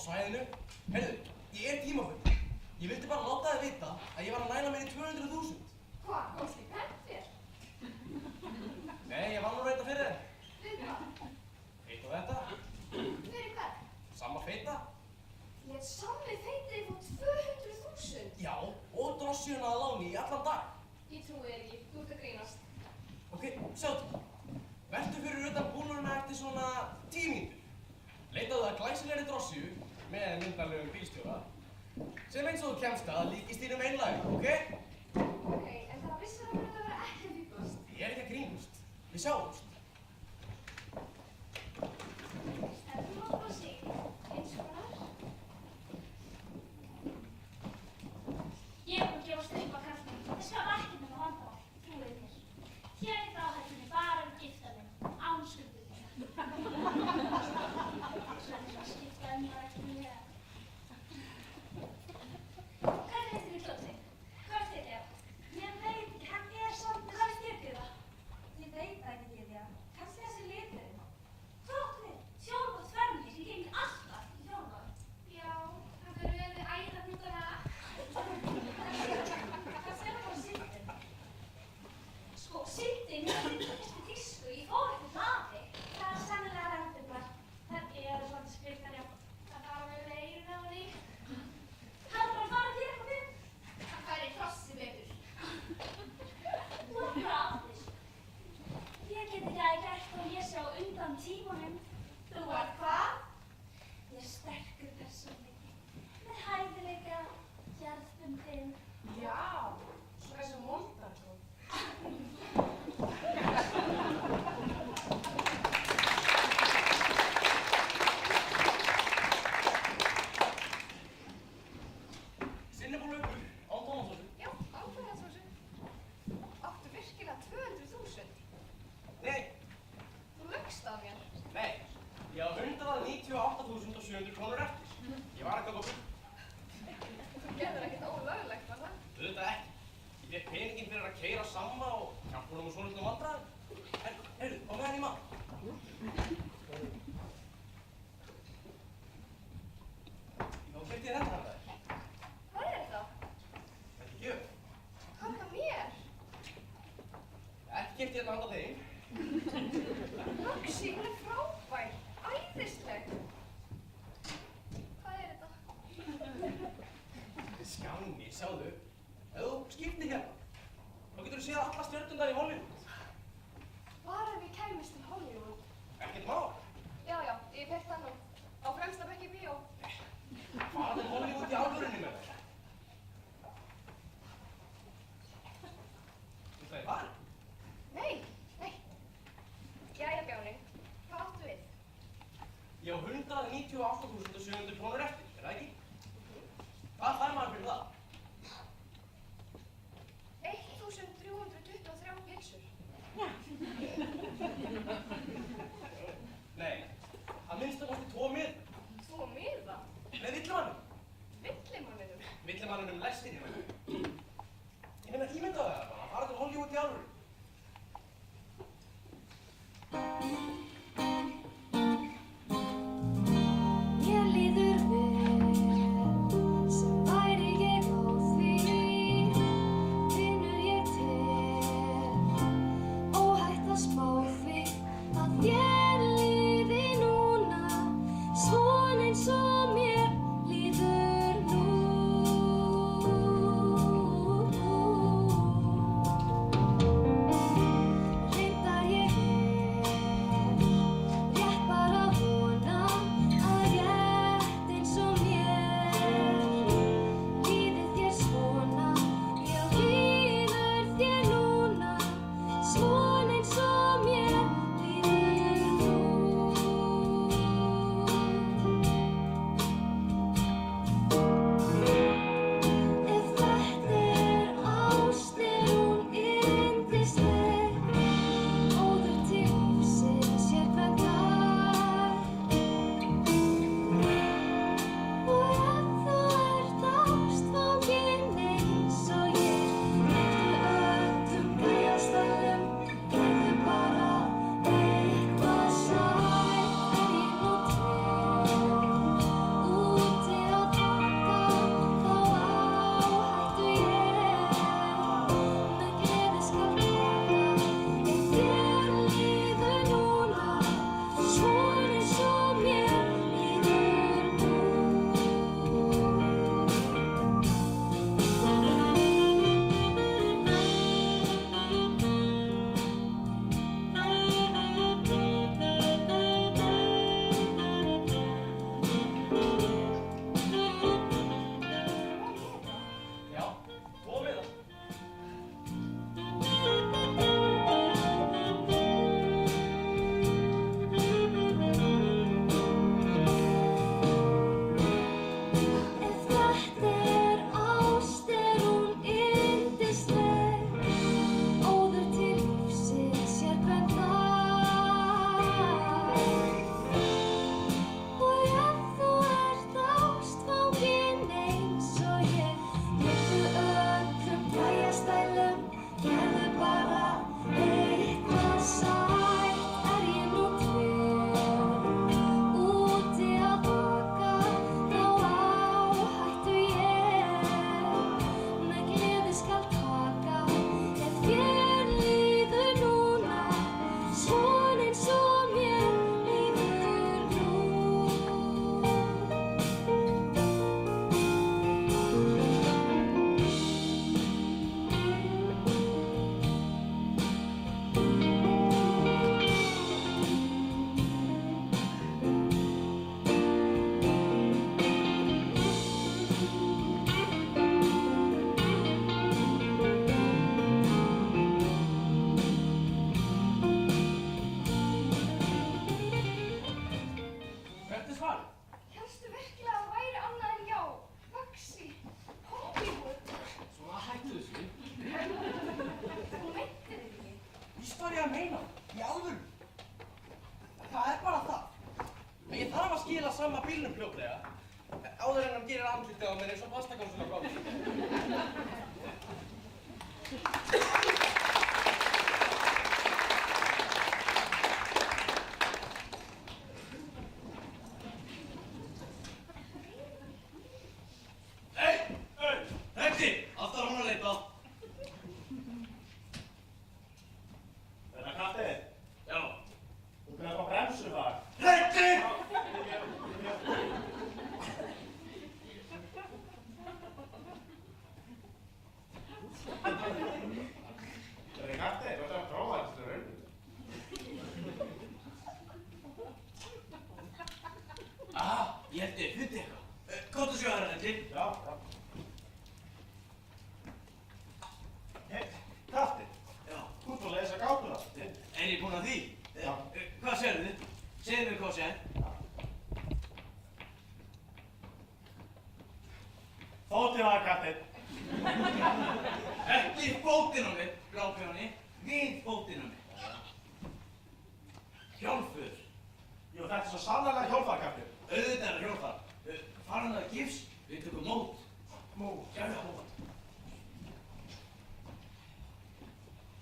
svæðinu. Heyrðu, ég er tímafull. Ég vildi bara láta þið vita að ég var að næla mér í 200.000. Hvað, komst þið penn þér? Nei, ég vann nú reynda fyrir þér. Við hvað? Hitt og þetta. Fyrir hvern? Sama feita. Lét Sammi feitið fór 200.000? Já, og drossíuna að láni í allan dag. Ég trúi þér ekki, þú ert að grínast. Ok, sjáðu. Vertu fyrir utan búlurna eftir svona 10 mínútur. Leitaðu að glæsilegri drossíu með myndarlegum bílstjóra sem eins og þú kemst að líkist þínum einlagi, ok? Ok, en það vissir að þetta vera ekki að fýblast. Ég er ekki að grínast. Við sjáumst. En þú mátt bara sig, eins konar. Ég er búin að gefast upp á kallinu. Það skal ekki nema vandamál, trúið mér. Hér í fráhættunni bara gifta mig, án skuldbindinga. Svo skiptaði mér ekki mjög. Hvað heitir þið Tóti? Hvað er þið það? Ég veit ekki, hann er samt. Hvað er þið það? Ég veit það ekki það. Kannski þessi liturinn. Hvað áttu við? Sjónum og þvermir sem gengir alltaf í sjónum. Já, það verður við æða út af það. Kannski er það bara síldin. Sko, síldin er fyrstu tísku í fórhættu hlaði. Það er sennilega rendurnar. Það eru svona skriftar, já. Það fara með eyrun á henni. Það bara fara þér eitthvað við. Það færi krossi betur. Þú er bara aftur. Ég get ekki að gert og ég sé á undan tímanum. Þú ert hvað? Ég er sterkur persónuleiki. Með hæfileika, jarðbundin. Já, svona eins og Montalvo. Sinnebólu, án tómatsósu. Já, ákveðansósu. Áttu virkilega 200.000? Nei, Þú lögst á mér. nei. Ég á 198.700 krónur eftir. Ég var að kaupa bíl. Þú gerðir ekkert ólöglegt, var það? Auðvitað ekki. Ég fékk peninginn fyrir að keyra Samma og hjálpa honum úr svolitlum vandræðum. En, heyrðu, á meðan í mat. Þá keypti ég þetta handa þér. Hvað er þetta? Þetta er gjöf. Handa mér? Ekki keypti ég þetta handa þeim. Roxy, hún er frábær. Æðisleg. Hvað er þetta? Þetta er skanni, sjáðu. Ef þú skiptir hérna, þá getur þú séð alla stjörnurnar í Hollywood. Bara ef ég kæmist til Hollywood. Ekkert mál. Já, ég hef heyrt það nú. Á fremsta bekk í bíó. Fara til Hollywood í alvörunni með þér. Þú það er farið? Nei. Jæja, Bjáni. Hvað áttu við? Ég á 198.700 krónur eftir, er það ekki? Hvað fær maður fyrir það? 1.323 pylsur. Nei, að minnsta kosti 2 miða. 2 miða? Með villimannum. Villimanninum? Villimannunum lestinni með. Ég meina ímyndaðu það bara, að fara til Hollywood í alvöru. Mér líður vel, sem væri ég á því, finnur ég til, óhætt að spá því, að þér líði núna, svona eins og mér líður nú. Reyndar ég rétt bara vona að rétt eins og mér líði þér svona, já líður þér núna, svona eins og mér líður nú. Reyndar ég rétt bara vona að rétt eins og mér líði þér svona, já líður þér núna, svona eins og mér líður nú. Haldtu virkilega að það væri annað en já, Baxi, Hollywood? Svona hættu þessu. Þú meintir þig ekki. Víst var ég að meina, í alvöru. Það er bara það. En ég þarf að skila sama bílnum fljótlega, áður en hann gerir andlitið á mér eins og pastakonsun á gátt. Fótinn var kattinn. Ekki fótinn á mér, Grábjóni. Við fótinn á mér. Hjálpur. Jú, þetta er svo sannarlega hjálpar, kattinn. Auðvitað er hjálpar. Faran það gifs, við tökum mót. Mót? Já, mót.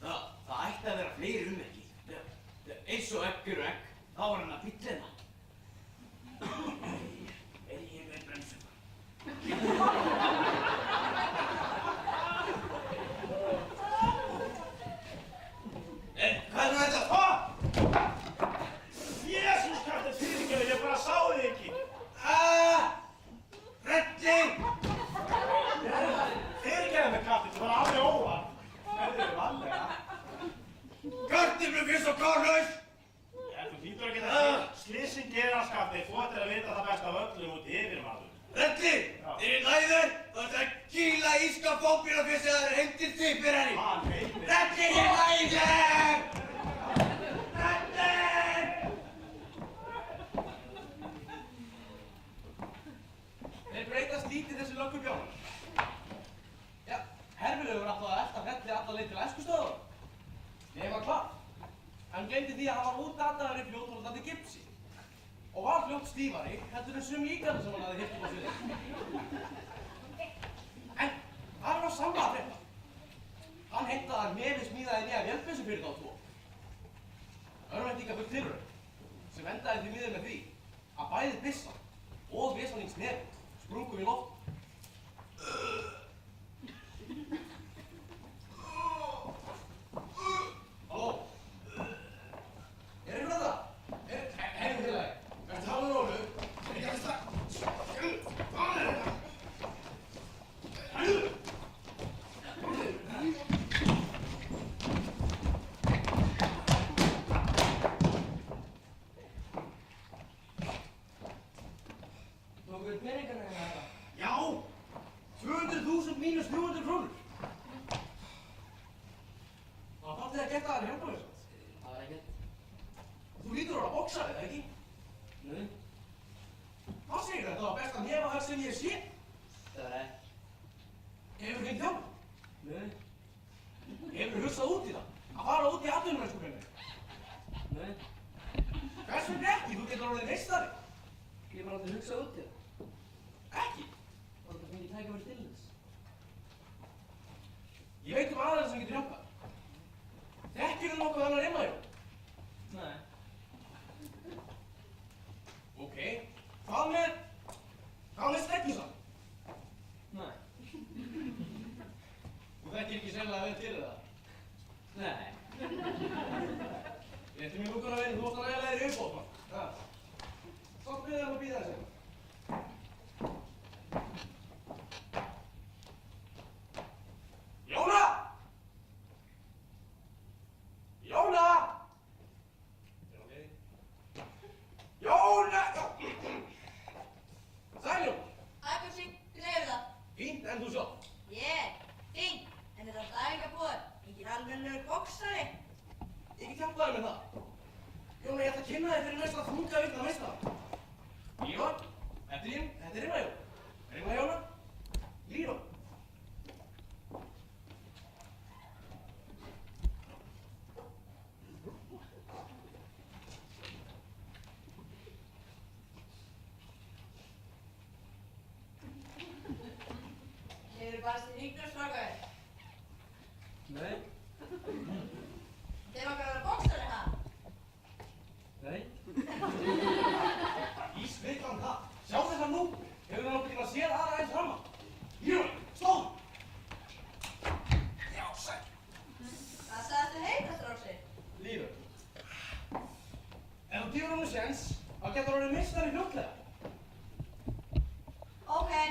Það ætti að vera fleiri ummerki. Eins og eggur og egg, þá var hann að bíllina. Er ég með bremsum? Hvað er þetta? Jesús, kattinn, fyrirgefðu, ég bara sá þig ekki. Reddi! Fyrirgefðu mig, kattinn, þú var alveg óvart. Herðu, varlega. Kartöflufjus og kárlaus! Þú hlýtur að geta því. Slysing gerast, kattinn, þú ættir að vita það best af öllum út yfirmaður. Reddi! Þið er læður, þú ættir að kýla íska fókbílafjus eða það er heimtir tipir henni. Hann heitir. Reddi, þið er læður! Reddi! Þeir breytast lítið þessi löggubjónar. Já, Herfilegur átti að elta Reddi alla leið til æskustöðar. Ég var klart. Hann gleymdi því að hann var útdataður í fljótholdandi gipsi. Og var fljótt stífari, heldur en sum líkarnir sem hann hafði hirt upp á sviðinu. En það var samla að frétta. Hann heimtaði að Nefi smíðaði nýja vélbyssu fyrir þá tvo. Örvæntingafull tilraun, sem endaði því miður með því að bæði byssan og vesalings Nefi sprungum í loft. Halló? Er ykkur að það? Herri félagi, verður hálfur rólu? Er ekki að strax? Hvað er þetta? Tókuðu peningana hérna þetta? Já! 200.000 mínus 300 krónur. Það var þið að geta það hjálpa þér. Það var ekkert. Þú lítur að vera boxari, eða ekki? Nei. Hvað segir þetta? Það var best að nefa þar sem ég sé. Það var ekki. Hefur þú fengið þjálf? Nei. Hefur þú hugsað út í það? Að fara út í atvinnumennskufinni? Nei. Hvers vegna ekki? Þú getur orðið meistari. Ég var aldrei hugsað út í það. Ekki? Það var þetta fengið tækifæri til þess. Ég veit aðeins sem getur hjálpað. Þekkirðu nokkuð annar Immajú? Nei. Ok. Hvað með Steggisan? Nei. Þú þekkir ekki sennilega vel til það? Nei. Rétti mér lúkuna veginn, þú átt að ræða þér í uppbót, mann. Samt við erum að bíða þessi. Jóna! Jóna! Er hún leiði? Jóna! Sæljón! Ægursi, hvernig hefur það? Fínt, en þú sjálf? Ég, fínt, en þetta er æfingabúður. fannst þið hringur, strákar? Nei. Þið langar að vera boxari, ha? Nei. Ís veit hann það. Sjá þessa nú. Hefur hann nokkuð tíma séð aðra eins framma? Jú, stóð! Já, sæl. Hvað sagðist þið heita, stráksi? Lífur. Ef þú gefur honum séns, þá getur hann orðið meistari fljótlega. Ok, ég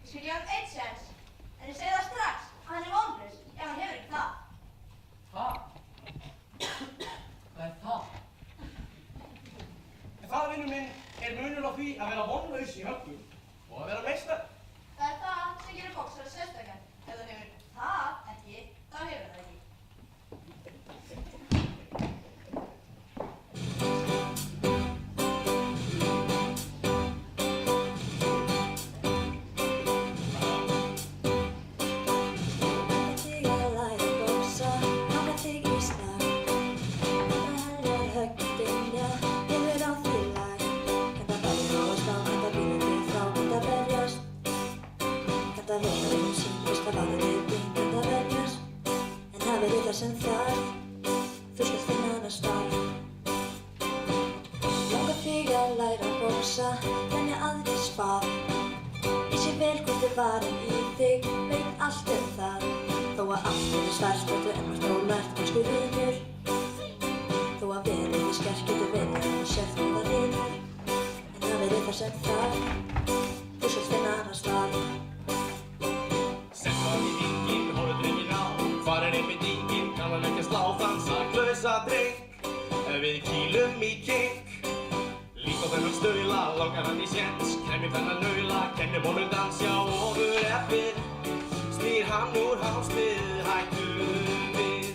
skal gefa hann einn séns. En ég segi það strax að hann er vonlaus ef hann hefur ekki það. Það? Hvað er það? En það, vinnur minn, er munur á því að vera vonlaus í höggum og að vera meistari. Það er það sem gerir boxara sérstakann. Ef þú hefur það ekki, þá hefur það ekki. Sem þarf, þú skalt finna hana starf. Langar þig að læra að boxa, þannig aðrir spað. Ég sé vel hvort þið varum í þig, veit allt það. Þó að allt svært, þú enn varst ólært, kannski vinur. Þó að verið þið skert, getur verið að þú sért það vinur. En það verið það sem þarf, þú skalt finna hana starf. Sett það í hringinn, horfðu drenginn á, hvar er einbeitingin, kann hann ekki að slá þann saklausa dreng. Við kýlum í kink, líkt á þennan staula, langar hann í séns, kæmir þennan naula, kennir honum dans, já ofur eppir, snýr hann úr hálsnið, hættur við.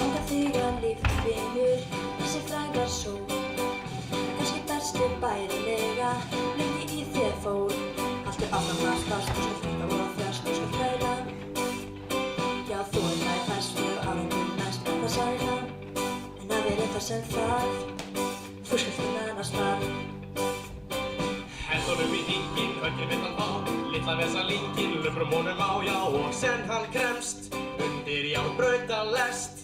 Langar þig að lífið vinur, þessi fræga sól. Kannski berstu bærilega, lengi í þér fór. Haltu áfram að stast, þú skalt finna og þjást, þú skalt hræra. Já, þú nær fæst og árangur næst með það sæla. En það verið það sem þarf, þú skalt finna hana starf. Hendunum í hringinn, höggið vill hann fá, litla vesalinginn, löfrum honum á, já, og sen hann kremst, undir járnbrautarlest.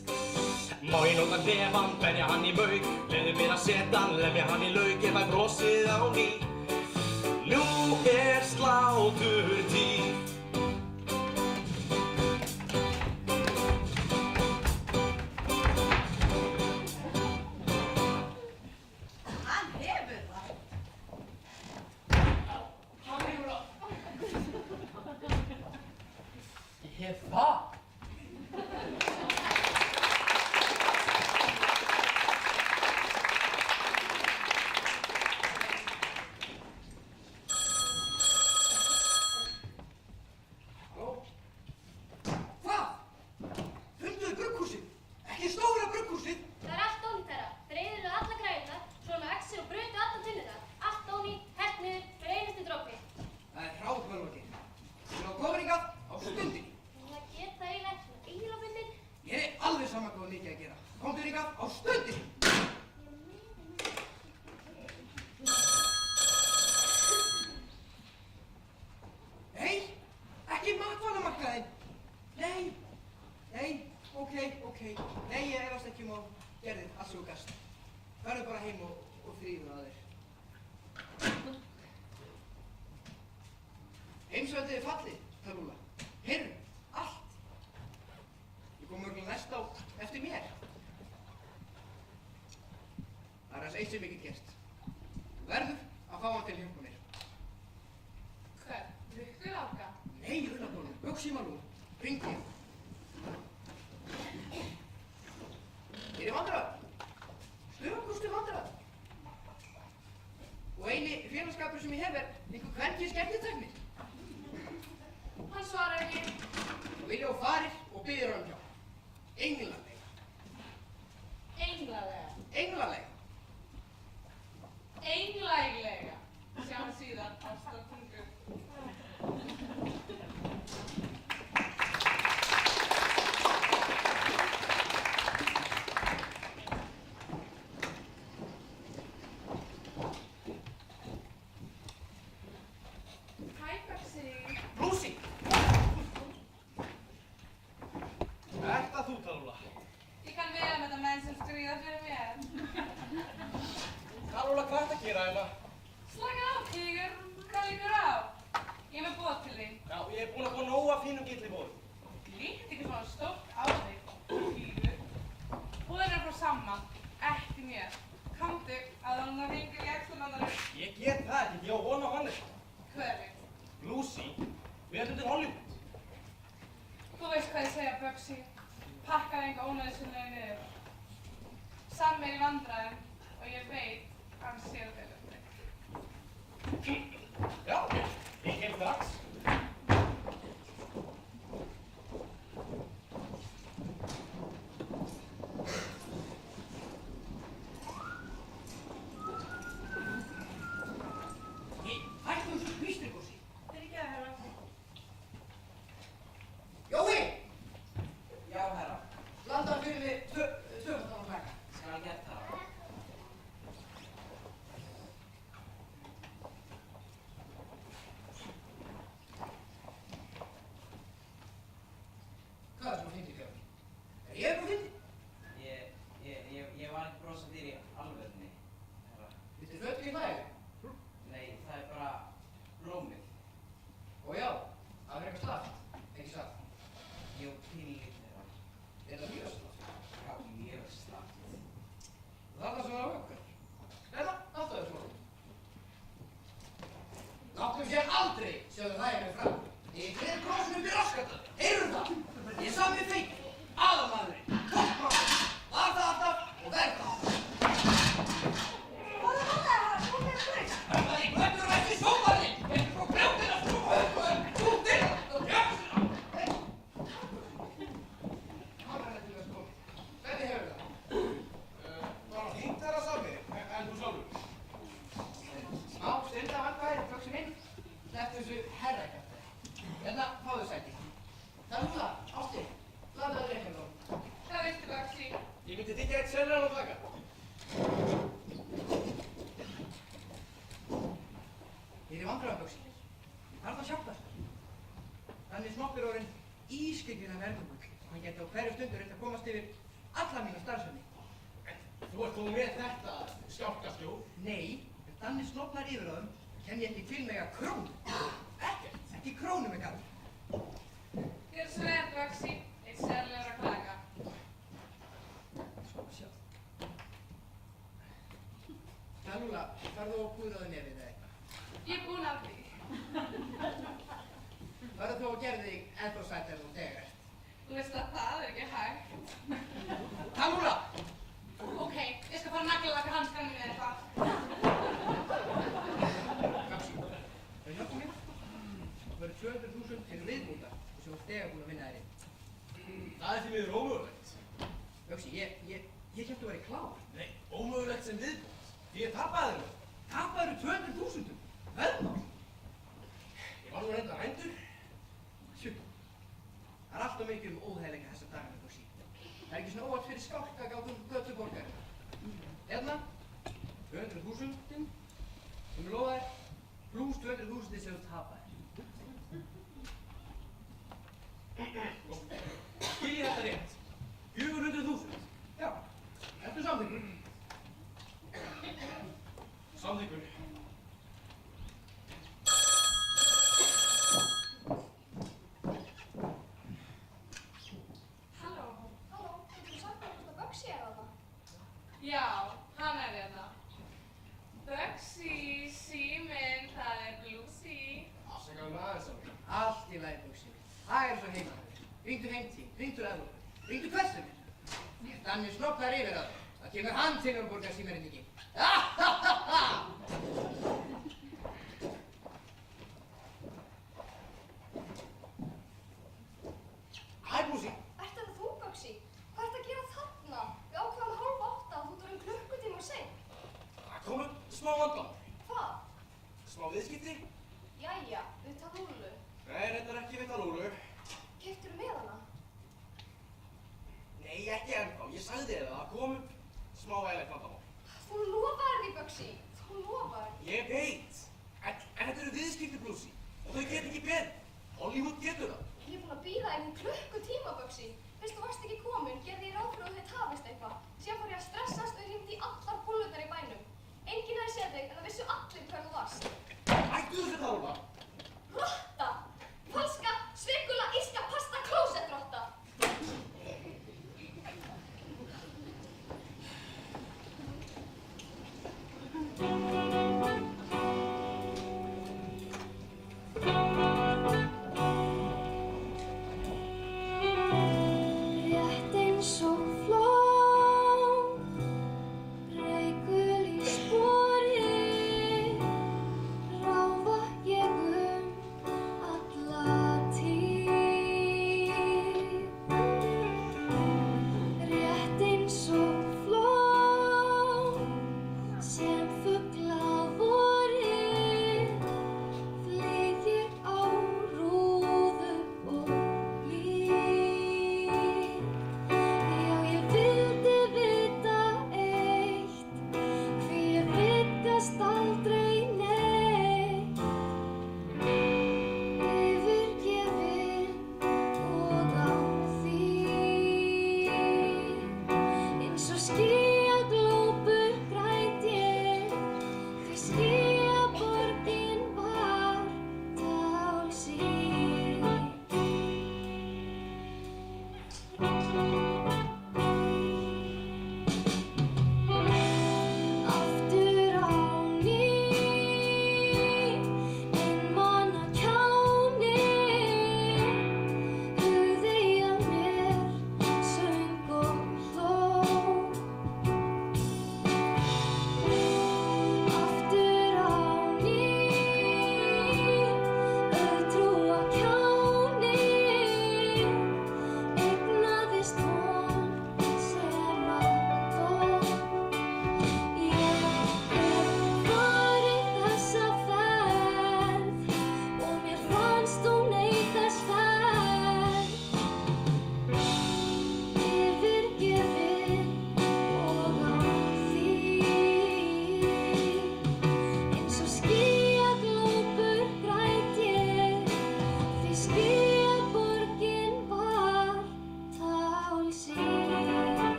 Má ég nota hnefann, berja hann í mauk, leyfðu mér að setja hann, lemja hann í lauk, ef að brosið á ný. Nú er sláturtíð. Hann hefur það. Hann hefur það. Ég hef það. Heimsveldið er fallið, Tarúla. Heyrðu, allt. Ég kom mörgulega næst á eftir mér. Það er aðeins eitt sem ég get gert. Þú verður að fá hann til að hjálpa mér. Hvern? Rukkuláka? Nei, Unnardólu, Buxímalú, hringið. Ég er í vandræðum. Stöðugustu vandræðum. Og eini félagskapur sem ég hef er einhver kvenkyns skemmtiteknir. Hann svarar ekki. Þú vilja og farir og biður hann hjá. Englalega. Englalega. Englalega. Englæglega. Sjáum síðan ástatungu. þetta menn sem stríða fyrir mér. Kalóla, hvað ertu að gera hérna? Slaka á, tígur. Hvað líkur á? Ég er með boð til þín. Já, ég er búinn að fá nóg af fínum gillibóðum. Líkt ekki svona stórt á þig, tígur. Búðin er frá Samman, ekki mér. Komdu að hann hringir í æxlunandarum. Ég get það ekki, ég á von á hann. Hverri? Lucy, við ætlum til Hollywood. Þú veist hvað ég segja, Bugsy. Pakkaði enga ónæðisynlega niður. Sam er í vandræðum og ég veit hann sér vel um þig. Já, ég kem strax. Hættu þessu hvístrikossi. Fyrirgefðu, herra. Jói! Já, herra. Blandaðu fyrir mig tvöfaldan á klaka. Skal gert það. Hvað er svona fyndið, Björn? Er ég eitthvað fyndið? Ég var ekki brosa þér í alvörni, herra. Viltu föttu í hlæðu? Nei, það er bara blómið. Og já, það verður eitthvað slaft, ekki satt. Jú, pínlítið, herra. Er það mjög slaft? Já, mjög slagt. Þarna svona vökkur. Hérna, náttúrulega svona. Láttum sér aldrei sjáðu hlæði mig fram. Ég greið krossinu upp í raskata. Heyrðu það? Ég sá mér feik. Aðalmaðurinn. Toppmaðurinn. Var það alltaf og verð það. Hvað er það? Hvað er það? Það er í göttur ekki sóparinn. Ég er frá brjótinn að skrúfa. Þú dyrra. Þú djöfsina. Hvað er þetta til þess komið? Hvernig hefur það? Bara fínt þar að sami, en þú sjálfur. Smá stunda vandværi, Bugsy minn. Slepptu þessu herrakjafti. Hérna, fáðu sæti. Það er það, Ásti. Blandaðu reikningum. Hvað veistu, Bugsy? Ég myndi þykja eitt seljan á taka. Ég er í vandræðum, Bugsy. Það er það að hjálpa þér. Þannig Snopp er orðinn ískyggilega verðugur. Hann geti á hverju stundu reynt að komast yfir alla mína starfsemi. Þú ert þó með þetta skjálkaskjól. Nei, ef Danni Snoppnar yfir á þeim, kem ég ekki til mig að krónu. Ekkert, ekki krónu mig galt. Gjörðu svo vel, Bugsy. Eitt sérlegur að klaka. Sko, sjá. Talúla, farðu og púðraðu nefið eða eitthvað. Ég er búin af því. Farðu þó að gera þig ennþá sætt en þú þegar ert. Þú veist að það er ekki hægt. Talúla! Ok, ég skal fara að naglalaka hanskanum við eitthvað. Bugsy, það hjálpa mér. Það verður 200.000 til viðbúta og sem þú þegar búin að vinna þér inn. Það er því miður ómögulegt. Bugsy, ég hélt þú væri klár. Nei, ómögulegt sem viðbútt. Því ég tapaði þér. Tapaður 200.000? Veðmál? Ég var nú reynda hændur. Sjú, það er alltaf mikið óþægileika þessa dagana, Bugsy. Það er ekki svona óvart fyrir skálkagátum götuborgar. Hérna, 200.000 sem ég lofa þér, pluss 200.000 sem þú tapaðir. Skil ég þetta rétt? 400.000. Já, ertu samþykkur? Samþykkur. Halló, getur þú sagt mér hvort að Bugsy er þarna? Já, hann er hérna. Bugsy, síminn, það er Lucy. Afsakaðu með aðeins á mig. Allt í lagi, Bugsy. Það er svo heimahöfður. Ringdu heim til, ringdu Evrópu, ringdu hversu mér. Ef Danni Snoppnar yfir það, þá kemur hann til að borga símarinningi. Hæ, Lucy. Ert þetta þú, Bugsy? Hvað ertu að gera þarna? Við ákveðum 7:30 og þú ert orðinn klukkutíma seint. Það kom upp smá vandamál. Hvað? Smá viðskipti? Jæja, við Talúlu. Nei, reyndar ekki við Talúlu. Keyptirðu með hana? Nei, ekki ennþá. Ég sagði þér það kom upp smá vægilegt vandamál. Þú lofaðir því, Bugsy. Þú lofaðir. Ég veit. En þetta eru viðskipti, Lucy. Og þau get ekki beðið. Hollywood getur það. Ég er búin að bíða einhvern klukkutíma, Bugsy. Fyrst þú varst ekki komin, gerði ég ráð fyrir að þau tafist eitthvað.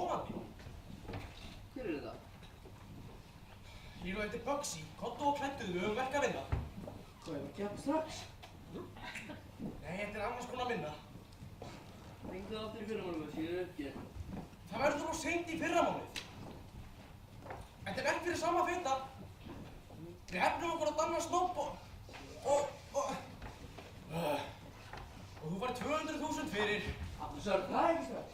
sofandi. Hver er þetta? Hýru eftir Bugsy, Kotto og Klettuðu, við höfum verk að vinna. Hvað, ég kemur strax? Nei, þetta er annars konar vinna. Ringdu það aftur í fyrramálið með síður uppgerð. Það verður svo seint í fyrramálið. Þetta er verk fyrir sama feta. Við hefnum okkur að danna snopp og þú fær 200.000 fyrir. Aftur sör, það er ekki strax.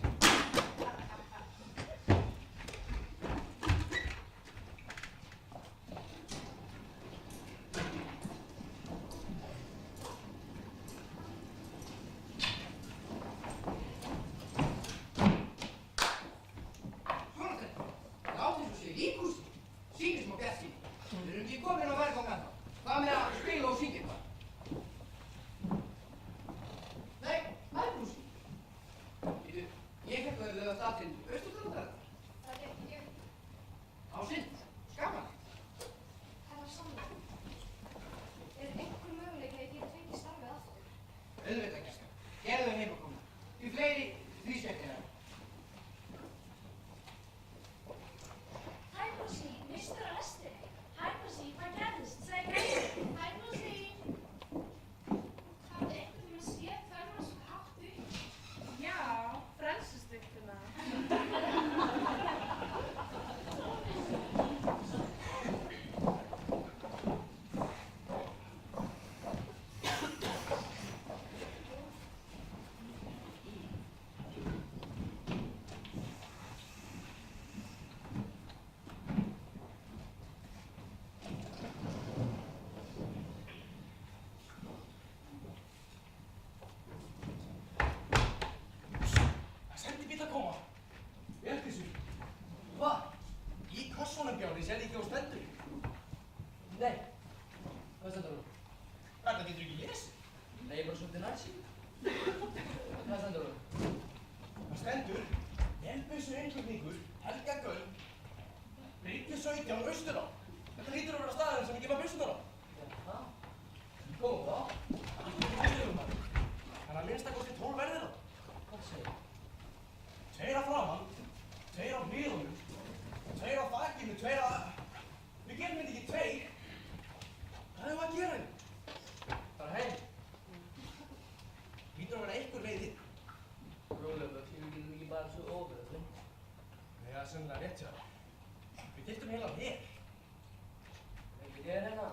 Ég sé ekki á stendur. Nei. Hvað stendur hún? Þetta getur ekki lesið. Nei, ég er bara svolítið nærsýn. Hvað stendur hún? Það stendur Vélbyssu innflutningur, Helga Göng, Bryggju 17, Austurá. Þetta hlýtur að vera staðurinn sem ég gefa byssunar á. Jaha. Góð þá. Þannig að minnst að kosti 12 verðir á. Hvað segir þú? 2 á framan, 2 á hliðunum, 2 á þakinu, 2 á... Við gerum þetta ekki 2. Hvað hefur að gera hérna? Bara heim. Hlýtur að vera einhver leið inn. Rólega, við getum ekki bara svo óverðið. Nei, það er sennilega rétt hjá þér. Við giftum heila hér. Ekki þér hérna?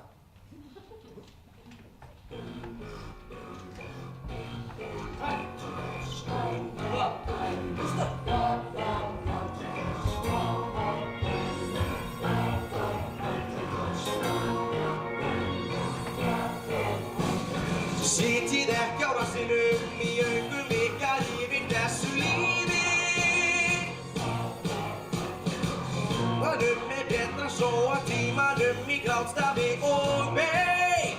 Sitið ekki á rassinum í augum ykkar yfir þessu lífi. Mannum er betra svo að tímanum í grátstafi og mein.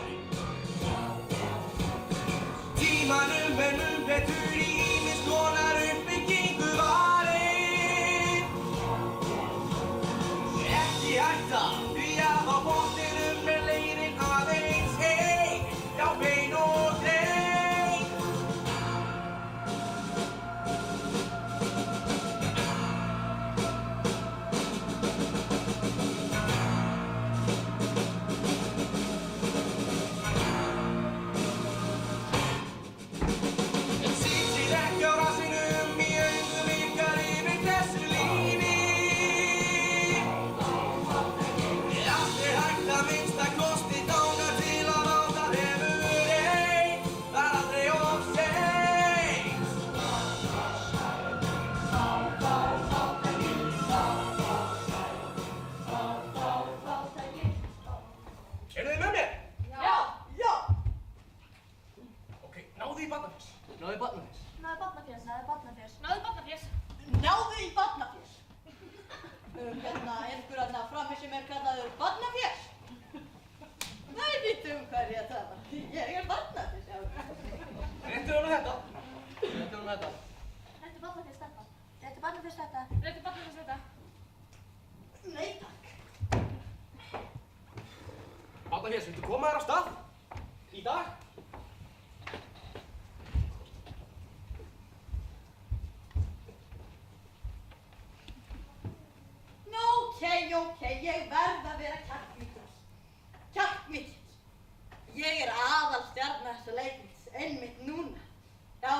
Tímanum er nú betur í ýmis konar uppbyggingu varin. Ekki hætta því að á botninum er leiðin aðeins heim. Já, bein og grein. Sitið ekki á rassinum í augum ykkar yfir þessu lífi. Allt er hægt að minnsta kosti þangað til að láta hefur ein. Það er aldrei of seint. Eru þið með mér? Já! Já! Ok, náðu í barnafjós. Náðu í barnafjós. Náðu barnafjós, náðu barnafjós. Náðu barnafjós. Náðu í barnafjós. Hérna er einhver aðna frammi sem er kallaður barnafjós. Nei, vitum hvað ég tala. Ég er barnafjós, já. Réttu honum þetta. Þetta er þetta. Þetta er barnafjós þetta. Þetta er barnafjós þetta. Þetta er barnafjós þetta. Nei, takk. Barnafjós, viltu koma þér á stað? Í dag? ég verð að vera kjarkmikill. Kjarkmikill. Ég aðalstjarna þessa leikrit, einmitt núna. Já,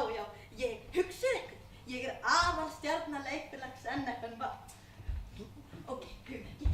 ég hugsið ykkur. Ég aðalstjarna leikfélags NFNV. Ok, ekki.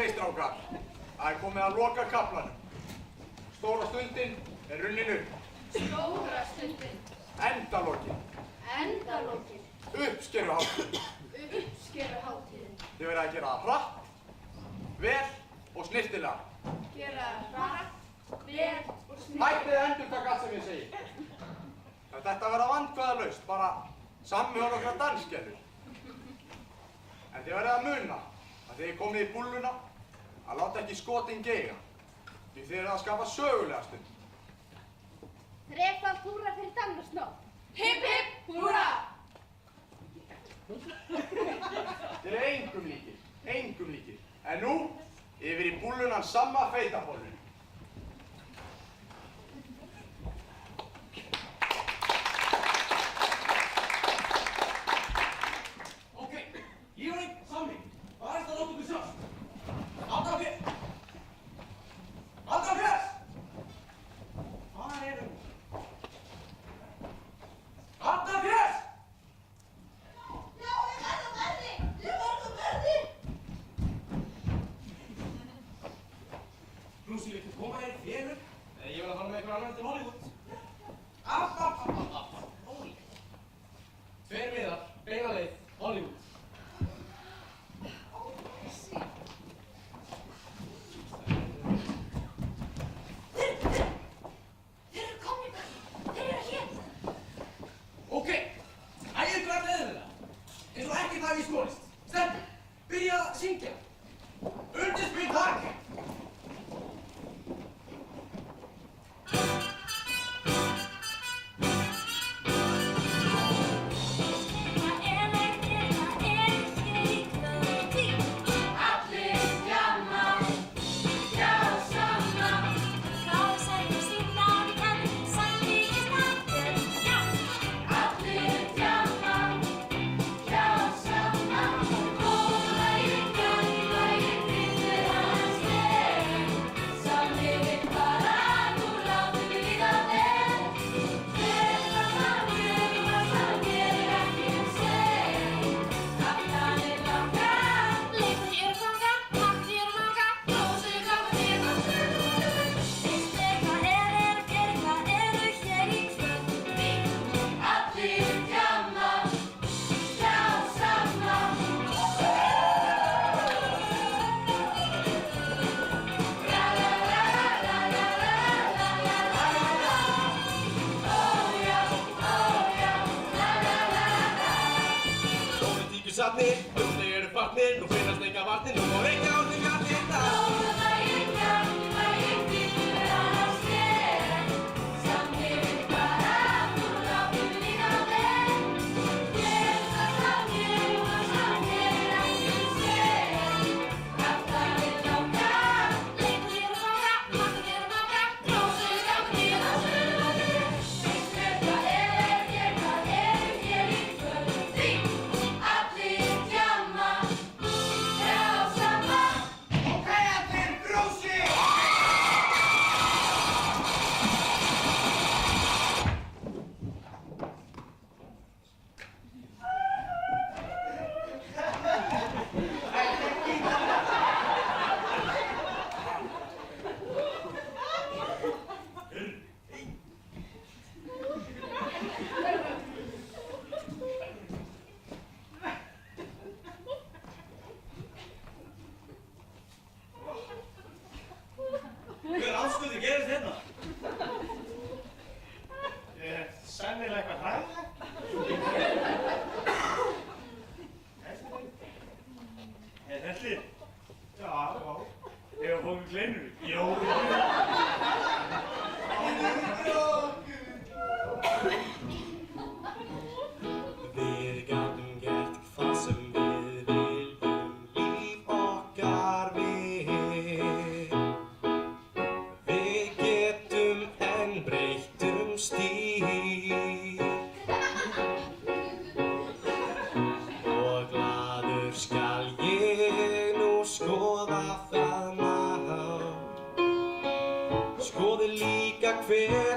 Strákar, það komið að loka kaflanum. Stóra stundin runnin upp. Stóra stundin. Endalokin. Endalokin. Uppskeruhátíðin. Uppskeruhátíðin. Þið verið að gera það hratt, vel og snyrtilega. Gera hratt, vel og snyrtilega. Hættið að endurtaka allt sem ég segi. Þetta verða vandkvæðalaust, bara samhjón okkar danskelur. En þið verið að muna að þið komið í búlluna að láta ekki skotin geiga. Því þið eruð að skapa sögulega stund. Þrefald húrra fyrir Dannarsnótt. Hipp hipp húrra! Þið eru engum líkir. En nú, yfir í búllunan samma feitabollun. Ok, ég og einn samling. Hvað er þetta að láta okkur sjást? Allra fyrst! Allra fyrst! Hvað er það? Allra fyrst! Já, ég verður verði! Lúsíu, satnir, þeir eru farnir, nú finnast enga varnir, nú má reykja á þig allir það. Góða daginn, gamli daginn, hvítur annars ég, samlífið bara, þú láttu lína þig. Ég það samlíf og samlíf ekki sér, kraftaðir ganga, leikur og ganga, maður og ganga, tróðsir ganga til að suða þig. Veist mér hvað hér í kvöld, því allir djamma, já sama. Ok, allir brósi! Hver andskoti gerist hérna? Sennilega eitthvað hræðilegt. Helli? Já. Hefur fókum kleinur? Jó. Við gátum gert hvað sem við viljum, líf okkar við. Við getum enn breytt stíl og glaður skal ég nú skoða það mál. Skoði líka hver